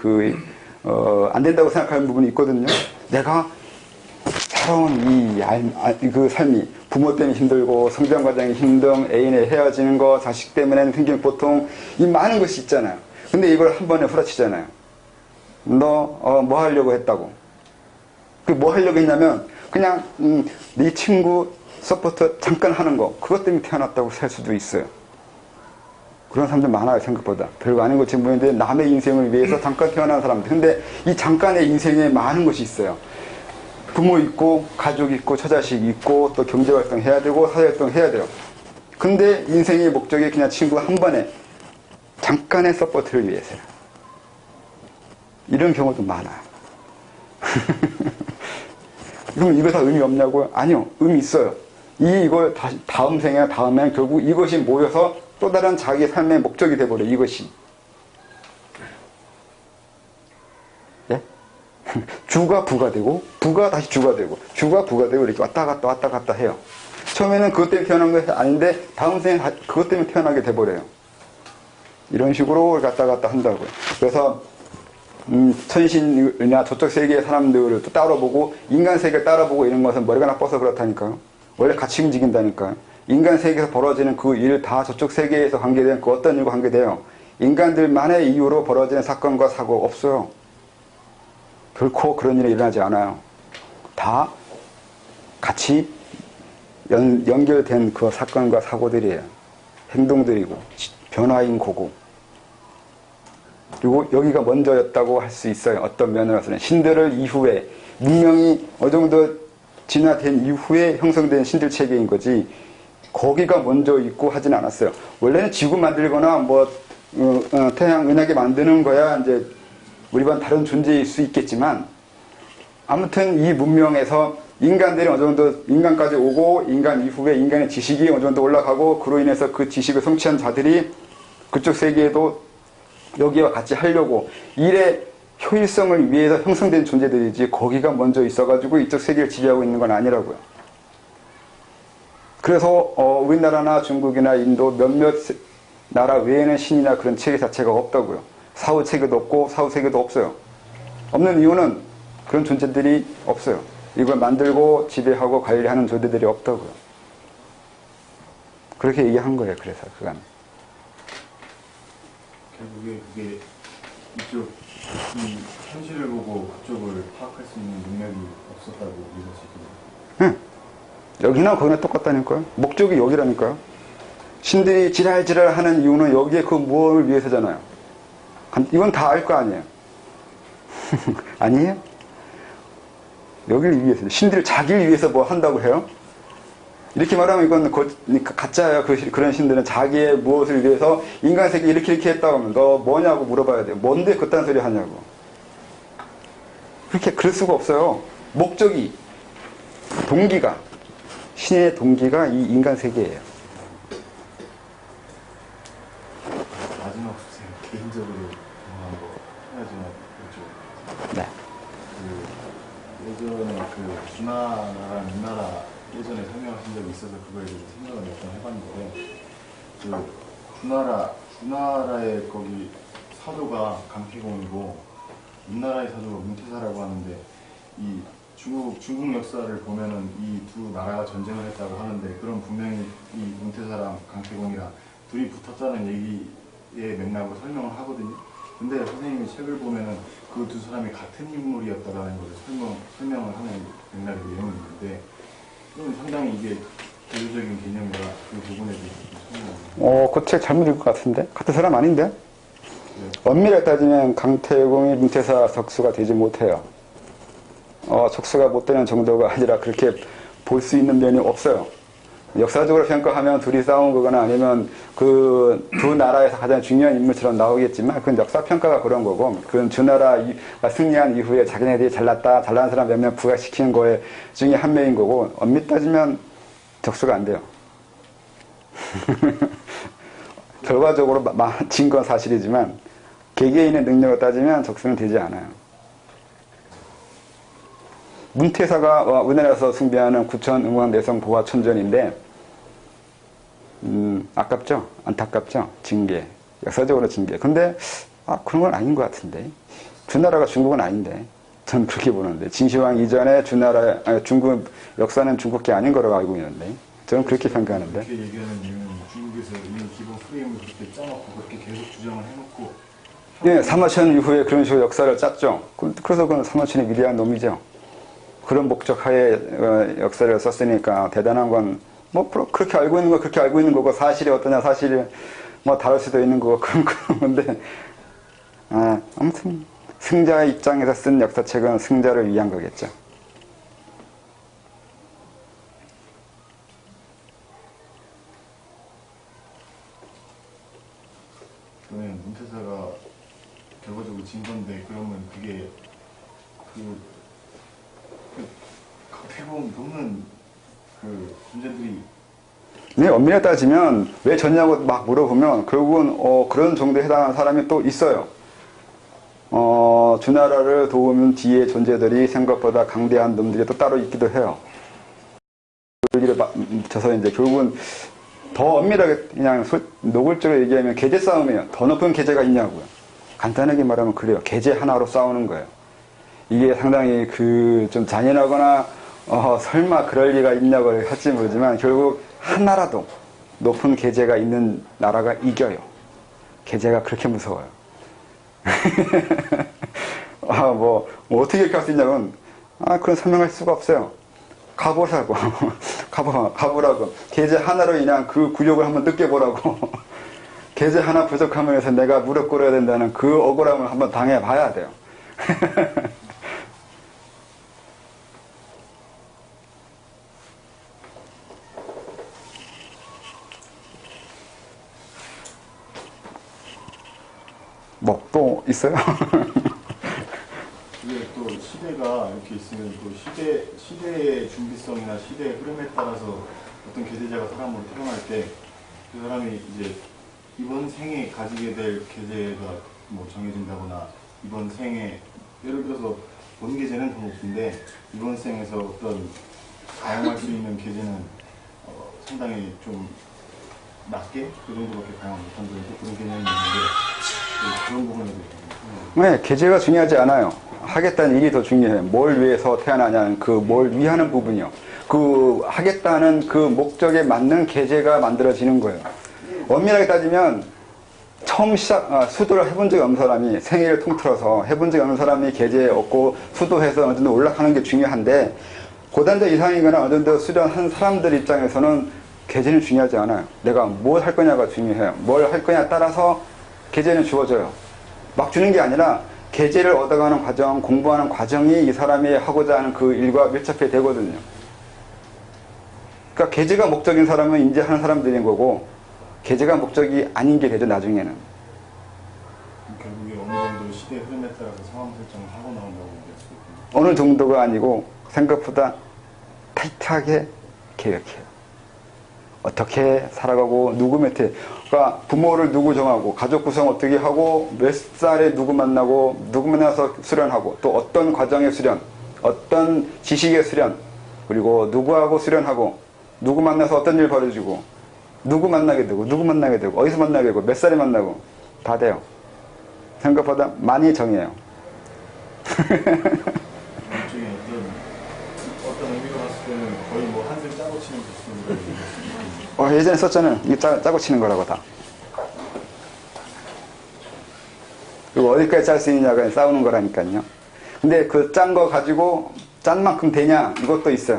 안 된다고 생각하는 부분이 있거든요. 내가 살아온 그 삶이 부모 때문에 힘들고 성장 과정이 힘든 애인에 헤어지는 거 자식 때문에 생기는 고통 이 많은 것이 있잖아요. 근데 이걸 한 번에 후려치잖아요. 너 뭐 하려고 했다고. 그 뭐 하려고 했냐면 그냥 네 친구 서포트 잠깐 하는 거 그것 때문에 태어났다고 살 수도 있어요. 그런 사람들 많아요. 생각보다 별거 아닌 것처럼 보이는데 남의 인생을 위해서 잠깐 태어난 사람들. 근데 이 잠깐의 인생에 많은 것이 있어요. 부모 있고 가족 있고 처자식 있고 또 경제활동 해야 되고 사회활동 해야 돼요. 근데 인생의 목적이 그냥 친구 한 번에 잠깐의 서포트를 위해서요. 이런 경우도 많아요. 그럼 이거 다 의미 없냐고요? 아니요. 의미 있어요. 이걸 다음 생에 다음엔 결국 이것이 모여서 또 다른 자기 삶의 목적이 돼버려요. 이것이. 예? 주가 부가 되고 부가 다시 주가 되고 주가 부가 되고 이렇게 왔다 갔다 해요. 처음에는 그것 때문에 태어난 것이 아닌데 다음 생에 그것 때문에 태어나게 돼버려요. 이런 식으로 갔다 갔다 한다고요. 그래서 천신이나 저쪽 세계의 사람들을 또 따라보고 인간 세계를 따라보고 이런 것은 머리가 나빠서 그렇다니까요. 원래 같이 움직인다니까요. 인간 세계에서 벌어지는 그 일 다 저쪽 세계에서 관계된 그 어떤 일과 관계돼요. 인간들만의 이유로 벌어지는 사건과 사고 없어요. 결코 그런 일이 일어나지 않아요. 다 같이 연결된 그 사건과 사고들이에요. 행동들이고 변화인 거고. 그리고 여기가 먼저였다고 할 수 있어요. 어떤 면으로서는 신들을 이후에 문명이 어느 정도 진화된 이후에 형성된 신들 체계인 거지 거기가 먼저 있고 하진 않았어요. 원래는 지구 만들거나 태양 은하계 만드는 거야 이제 우리반 다른 존재일 수 있겠지만 아무튼 이 문명에서 인간들이 어느 정도 인간까지 오고 인간 이후에 인간의 지식이 어느 정도 올라가고 그로 인해서 그 지식을 성취한 자들이 그쪽 세계에도 여기와 같이 하려고 일의 효율성을 위해서 형성된 존재들이지 거기가 먼저 있어가지고 이쪽 세계를 지배하고 있는 건 아니라고요. 그래서 우리나라나 중국이나 인도 몇몇 나라 외에는 신이나 그런 체계 자체가 없다고요. 사후 체계도 없고 사후 세계도 없어요. 없는 이유는 그런 존재들이 없어요. 이걸 만들고 지배하고 관리하는 존재들이 없다고요. 그렇게 얘기한 거예요. 그래서 그간. 결국에 그게 이쪽 현실을 보고 그쪽을 파악할 수 있는 능력이 없었다고 믿으시거든요. 응. 여기나 거기나 똑같다니까요. 목적이 여기라니까요. 신들이 지랄지랄 하는 이유는 여기에 그 무엇을 위해서잖아요. 이건 다 알 거 아니에요. 아니에요? 여기를 위해서. 신들이 자기를 위해서 뭐 한다고 해요? 이렇게 말하면 이건 가짜예요. 그런 신들은 자기의 무엇을 위해서 인간 세계 이렇게 했다고 하면 너 뭐냐고 물어봐야 돼요. 뭔데 그딴 소리 하냐고. 그럴 수가 없어요. 목적이, 동기가, 신의 동기가 이 인간 세계예요. 마지막 선생님 개인적으로 궁금한 거 하나지만 여쭤볼게요. 네. 예전에 주나라랑 임나라 예전에 설명하신 적이 있어서 그거에 대해서 생각을 몇 번 해봤는데 주나라의 거기 사도가 강태공이고 임나라의 사도가 문태사라고 하는데 이 중국 역사를 보면은 이 두 나라가 전쟁을 했다고 하는데 그럼 분명히 이 문태사랑 강태공이랑 둘이 붙었다는 얘기의 맥락으로 설명을 하거든요. 근데 선생님이 책을 보면은 그 두 사람이 같은 인물이었다라는 것을 설명을 하는 맥락의 내용이 있는데 그건 상당히 이게 교류적인 개념이라 그 부분에 대해서 그 책 잘못 읽은 것 같은데? 같은 사람 아닌데? 네. 엄밀하게 따지면 강태공이 문태사 적수가 되지 못해요. 적수가 못 되는 정도가 아니라 그렇게 볼 수 있는 면이 없어요. 역사적으로 평가하면 둘이 싸운 거거나 아니면 그 두 나라에서 가장 중요한 인물처럼 나오겠지만 그건 역사 평가가 그런 거고 그건 주나라가 승리한 이후에 자기네들이 잘난 사람 몇 명 부각시키는 거에 중에 한 명인 거고 엄밀히 따지면 적수가 안 돼요. 결과적으로 진 건 사실이지만 개개인의 능력을 따지면 적수는 되지 않아요. 문태사가 우리나라에서 숭배하는 구천 응왕 내성 보화 천전인데 아깝죠? 안타깝죠? 징계. 역사적으로 징계. 근데 그런 건 아닌 것 같은데. 주나라가 중국은 아닌데. 저는 그렇게 보는데. 진시황 이전에 중국 역사는 중국 게 아닌 거라고 알고 있는데. 저는 그렇게 평가하는데. 그렇게 얘기하는 이유는 중국에서 이미 기본 프레임을 그렇게 짜놓고 그렇게 계속 주장을 해놓고 예, 사마천 이후에 그런 식으로 역사를 짰죠. 그래서 그건 사마천이 위대한 놈이죠. 그런 목적 하에 역사를 썼으니까 대단한 건 뭐 그렇게 알고 있는 거 그렇게 알고 있는 거고 사실이 어떠냐 사실이 뭐 다를 수도 있는 거고 그런 건데 아무튼 승자의 입장에서 쓴 역사책은 승자를 위한 거겠죠. 그러면 문태사가 결과적으로 진 건데 그러면 그게 대부분 돕는 문제들이 네, 엄밀히 따지면 왜 졌냐고 막 물어보면 결국은 그런 정도에 해당하는 사람이 또 있어요. 주나라를 도우는 뒤에 존재들이 생각보다 강대한 놈들이 또 따로 있기도 해요. 그걸 져서 이제 결국은 더 엄밀하게 그냥 노골적으로 얘기하면 계제 싸움이에요. 더 높은 계제가 있냐고요. 간단하게 말하면 그래요. 계제 하나로 싸우는 거예요. 이게 상당히 좀 잔인하거나 설마 그럴 리가 있냐고 할지 모르지만 결국 하나라도 높은 계제가 있는 나라가 이겨요. 계제가 그렇게 무서워요. 뭐 어떻게 이렇게 할 수 있냐면 그런 설명할 수가 없어요. 가보라고 가보라고 계제 하나로 인한 그 굴욕을 한번 느껴보라고 계제 하나 부족함을 해서 내가 무릎 꿇어야 된다는 그 억울함을 한번 당해봐야 돼요. 뭐 또 있어요? 이게 또 시대가 이렇게 있으면 또 시대의 준비성이나 시대의 흐름에 따라서 어떤 계제자가 사람으로 태어날 때 그 사람이 이제 이번 생에 가지게 될 계제가 뭐 정해진다거나 이번 생에 예를 들어서 본 계제는 더 높은데 이번 생에서 어떤 사용할 수 있는 계제는 상당히 좀 낮게 그 정도밖에 사용 못한다는 그런 개념이 있는데 그런 부분에도 네, 계제가 중요하지 않아요. 하겠다는 일이 더 중요해요. 뭘 위해서 태어나냐는 뭘 위하는 부분이요. 하겠다는 그 목적에 맞는 계제가 만들어지는 거예요. 엄밀하게 따지면 처음 수도를 해본 적이 없는 사람이 생애를 통틀어서 해본 적이 없는 사람이 계제에 얻고 수도해서 어느 정도 올라가는 게 중요한데 고단자 이상이거나 어느 정도 수련한 사람들 입장에서는 계제는 중요하지 않아요. 내가 뭘 할 거냐가 중요해요. 뭘 할 거냐에 따라서 계제는 주어져요. 막 주는 게 아니라 계제를 얻어가는 과정, 공부하는 과정이 이 사람이 하고자 하는 그 일과 밀접해 되거든요. 그러니까 계제가 목적인 사람은 인지하는 사람들인 거고 계제가 목적이 아닌 게 되죠, 나중에는. 결국에 어느 정도 시대 흐름에 따라서 상황 설정을 하고 나온다고 얘기할 수 있군요. 어느 정도가 아니고 생각보다 타이트하게 계획해요. 어떻게 살아가고 누구 밑에 그러니까 부모를 누구 정하고 가족 구성 어떻게 하고 몇 살에 누구 만나고 누구 만나서 수련하고 또 어떤 과정의 수련 어떤 지식의 수련 그리고 누구하고 수련하고 누구 만나서 어떤 일 벌어지고 누구 만나게 되고 누구 만나게 되고 어디서 만나게 되고 몇 살에 만나고 다 돼요. 생각보다 많이 정해요. 일종의 어떤 의미로 봤을 때는 거의 뭐 한술 짜고 치는 기술을 예전에 썼잖아요. 이거 짜고 치는 거라고 다. 그리고 어디까지 짤 수 있느냐가 싸우는 거라니까요. 근데 그 짠 거 가지고 짠 만큼 되냐 이것도 있어요.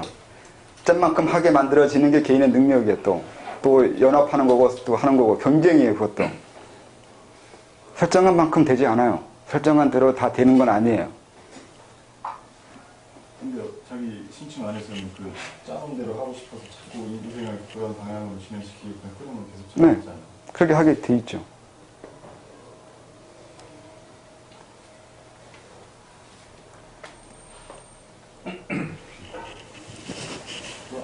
짠 만큼 하게 만들어지는 게 개인의 능력이에요. 또 연합하는 거고 또 하는 거고 경쟁이에요. 그것도. 설정한 만큼 되지 않아요. 설정한 대로 다 되는 건 아니에요. 근데 자기 신청 안에서는 그 짜놓은 대로 하고 싶어서 자꾸 인생을 그런 방향으로 진행시키고 그냥 흐름을 계속 네. 찾아가잖아요. 그렇게 하게 돼 있죠.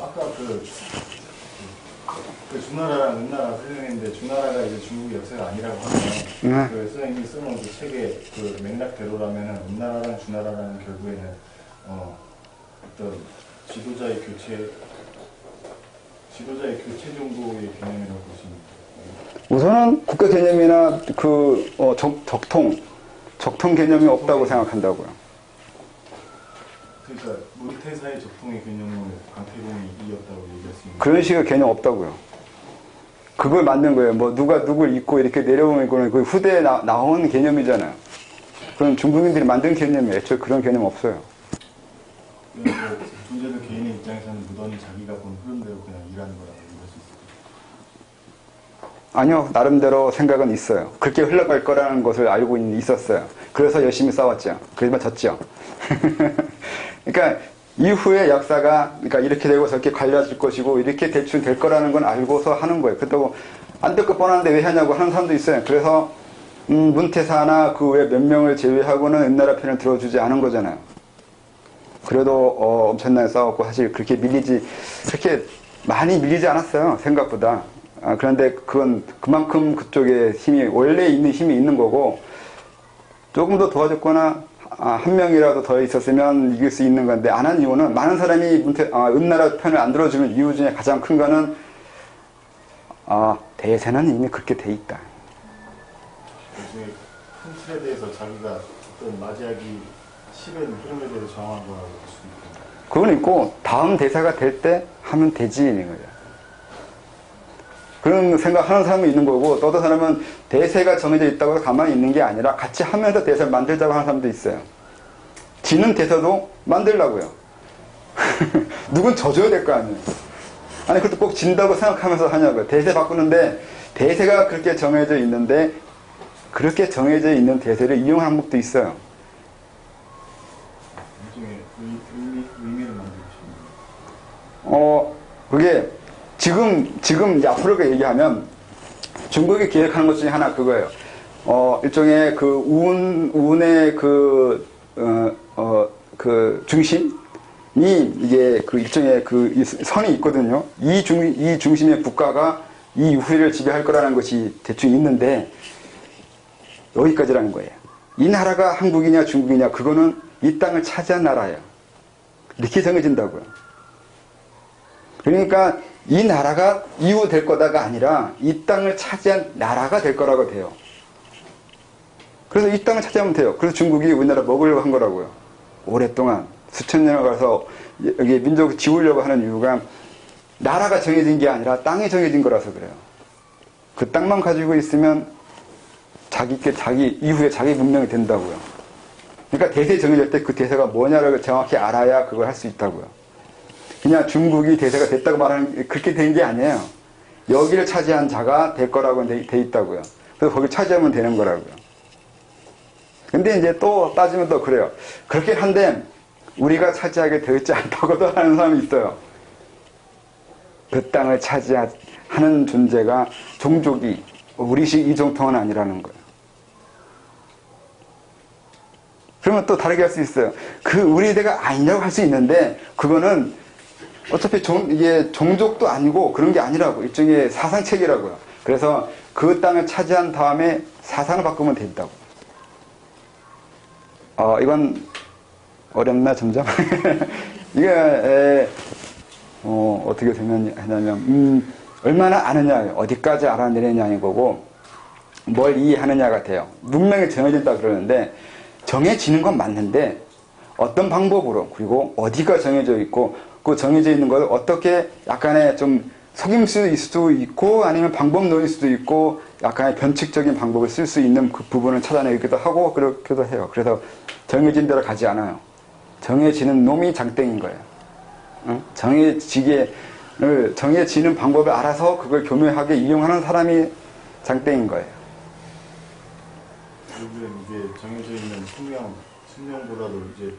아까 그 주나라랑 은나라 설명했는데 주나라가 이제 중국의 역사가 아니라고 하면 그 선생님이 써놓은 그 책의 그 맥락대로라면은 은나라랑 주나라라는 결국에는 어떤 지도자의 교체 정도의 개념이라고 보십니까? 우선은 국가 개념이나 적통 개념이 없다고 생각한다고요. 그러니까 모태사의 적통의 개념을 강태공이 이었다고 얘기할 수 있는. 그런 식의 개념 없다고요. 그걸 만든 거예요. 뭐 누가 누굴 잊고 이렇게 내려오는 거는 그 후대에 나온 개념이잖아요. 그건 중국인들이 만든 개념이에요. 애초에 그런 개념 없어요. 그러니까 존재는 개인의 입장에서는 무던히 자기가 본 흐름대로 그냥 일하는 거라고 얘기할 수 있을까요? 아니요. 나름대로 생각은 있어요. 그렇게 흘러갈 거라는 것을 알고 있었어요. 그래서 열심히 싸웠죠. 그러지만 졌죠. 그러니까 이후의 역사가 그러니까 이렇게 되고 저렇게 갈라질 것이고 이렇게 대충 될 거라는 건 알고서 하는 거예요. 그렇다고 안 될 것 뻔한데 왜 하냐고 하는 사람도 있어요. 그래서 문태사나 그 외 몇 명을 제외하고는 은나라 편을 들어주지 않은 거잖아요. 그래도 엄청나게 싸웠고 사실 그렇게 많이 밀리지 않았어요. 생각보다. 그런데 그건 그만큼 그쪽에 힘이 원래 있는 힘이 있는 거고 조금 더 도와줬거나 한 명이라도 더 있었으면 이길 수 있는 건데 안 한 이유는 많은 사람이 은나라 편을 안 들어주는 이유 중에 가장 큰 거는 대세는 이미 그렇게 돼 있다. 나중에 큰 틀에 대해서 자기가 어떤 맞이하기 싫은 흐름에 대해서 정한 거라고 볼 수 있고. 그건 있고 다음 대사가 될 때 하면 되지 이런 거죠. 그런 생각하는 사람이 있는 거고 또 어떤 사람은 대세가 정해져 있다고 해서 가만히 있는 게 아니라 같이 하면서 대세를 만들자고 하는 사람도 있어요. 지는 대사도 만들려고요. 누군 져줘야 될 거 아니에요. 아니 그것도 꼭 진다고 생각하면서 하냐고요. 대세 바꾸는데 대세가 그렇게 정해져 있는데 그렇게 정해져 있는 대세를 이용하는 항목도 있어요. 나중에 의미를 만들고 싶은 그게 지금 앞으로 얘기하면 중국이 기획하는 것 중에 하나 그거예요. 일종의 그 운의 그 중심이 이게 그 일종의 그 선이 있거든요. 이 중심의 국가가 이 이후를 지배할 거라는 것이 대충 있는데 여기까지라는 거예요. 이 나라가 한국이냐 중국이냐 그거는 이 땅을 차지한 나라예요. 이렇게 정해진다고요. 그러니까 이 나라가 이후 될 거다가 아니라 이 땅을 차지한 나라가 될 거라고 돼요. 그래서 이 땅을 차지하면 돼요. 그래서 중국이 우리나라 먹으려고 한 거라고요. 오랫동안 수천 년을 가서 여기 민족을 지우려고 하는 이유가 나라가 정해진 게 아니라 땅이 정해진 거라서 그래요. 그 땅만 가지고 있으면 이후에 자기 문명이 된다고요. 그러니까 대세 정해질 때 그 대세가 뭐냐를 정확히 알아야 그걸 할 수 있다고요. 그냥 중국이 대세가 됐다고 말하는 그렇게 된 게 아니에요. 여기를 차지한 자가 될 거라고 돼 있다고요. 그래서 거기 차지하면 되는 거라고요. 근데 이제 또 따지면 또 그래요. 그렇게 한데 우리가 차지하게 되어 있지 않다고도 하는 사람이 있어요. 그 땅을 차지하는 존재가 종족이 우리식 이종통은 아니라는 거예요. 그러면 또 다르게 할 수 있어요. 그 우리 대가 아니라고 할 수 있는데 그거는 어차피 이게 종족도 아니고 그런 게 아니라고 일종의 사상체계라고요. 그래서 그 땅을 차지한 다음에 사상을 바꾸면 된다고. 이건 어렵나 점점? 이게 어떻게 하냐면 얼마나 아느냐, 어디까지 알아내느냐인 거고 뭘 이해하느냐가 돼요. 문명이 정해진다 그러는데 정해지는 건 맞는데 어떤 방법으로 그리고 어디가 정해져 있고 그 정해져 있는 걸 어떻게 약간의 좀 속임수일 수도 있고 아니면 방법론일 수도 있고 약간의 변칙적인 방법을 쓸 수 있는 그 부분을 찾아내기도 하고 그렇기도 해요. 그래서 정해진 대로 가지 않아요. 정해지는 놈이 장땡인 거예요. 응? 정해지는 방법을 알아서 그걸 교묘하게 이용하는 사람이 장땡인 거예요. 결국엔 이게 정해져 있는 숙명보다도 이제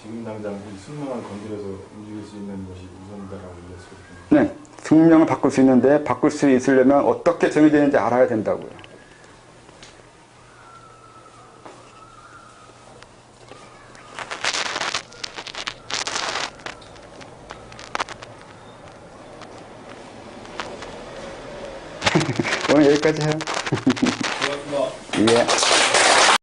지금 당장 이 숙명을 건드려서 움직일 수 있는 것이 우선이다라고 이해할 수 있겠네요. 네. 숙명을 바꿀 수 있는데 바꿀 수 있으려면 어떻게 정해져 있는지 알아야 된다고요. 오늘 여기까지 해요. 고맙습니다. 예.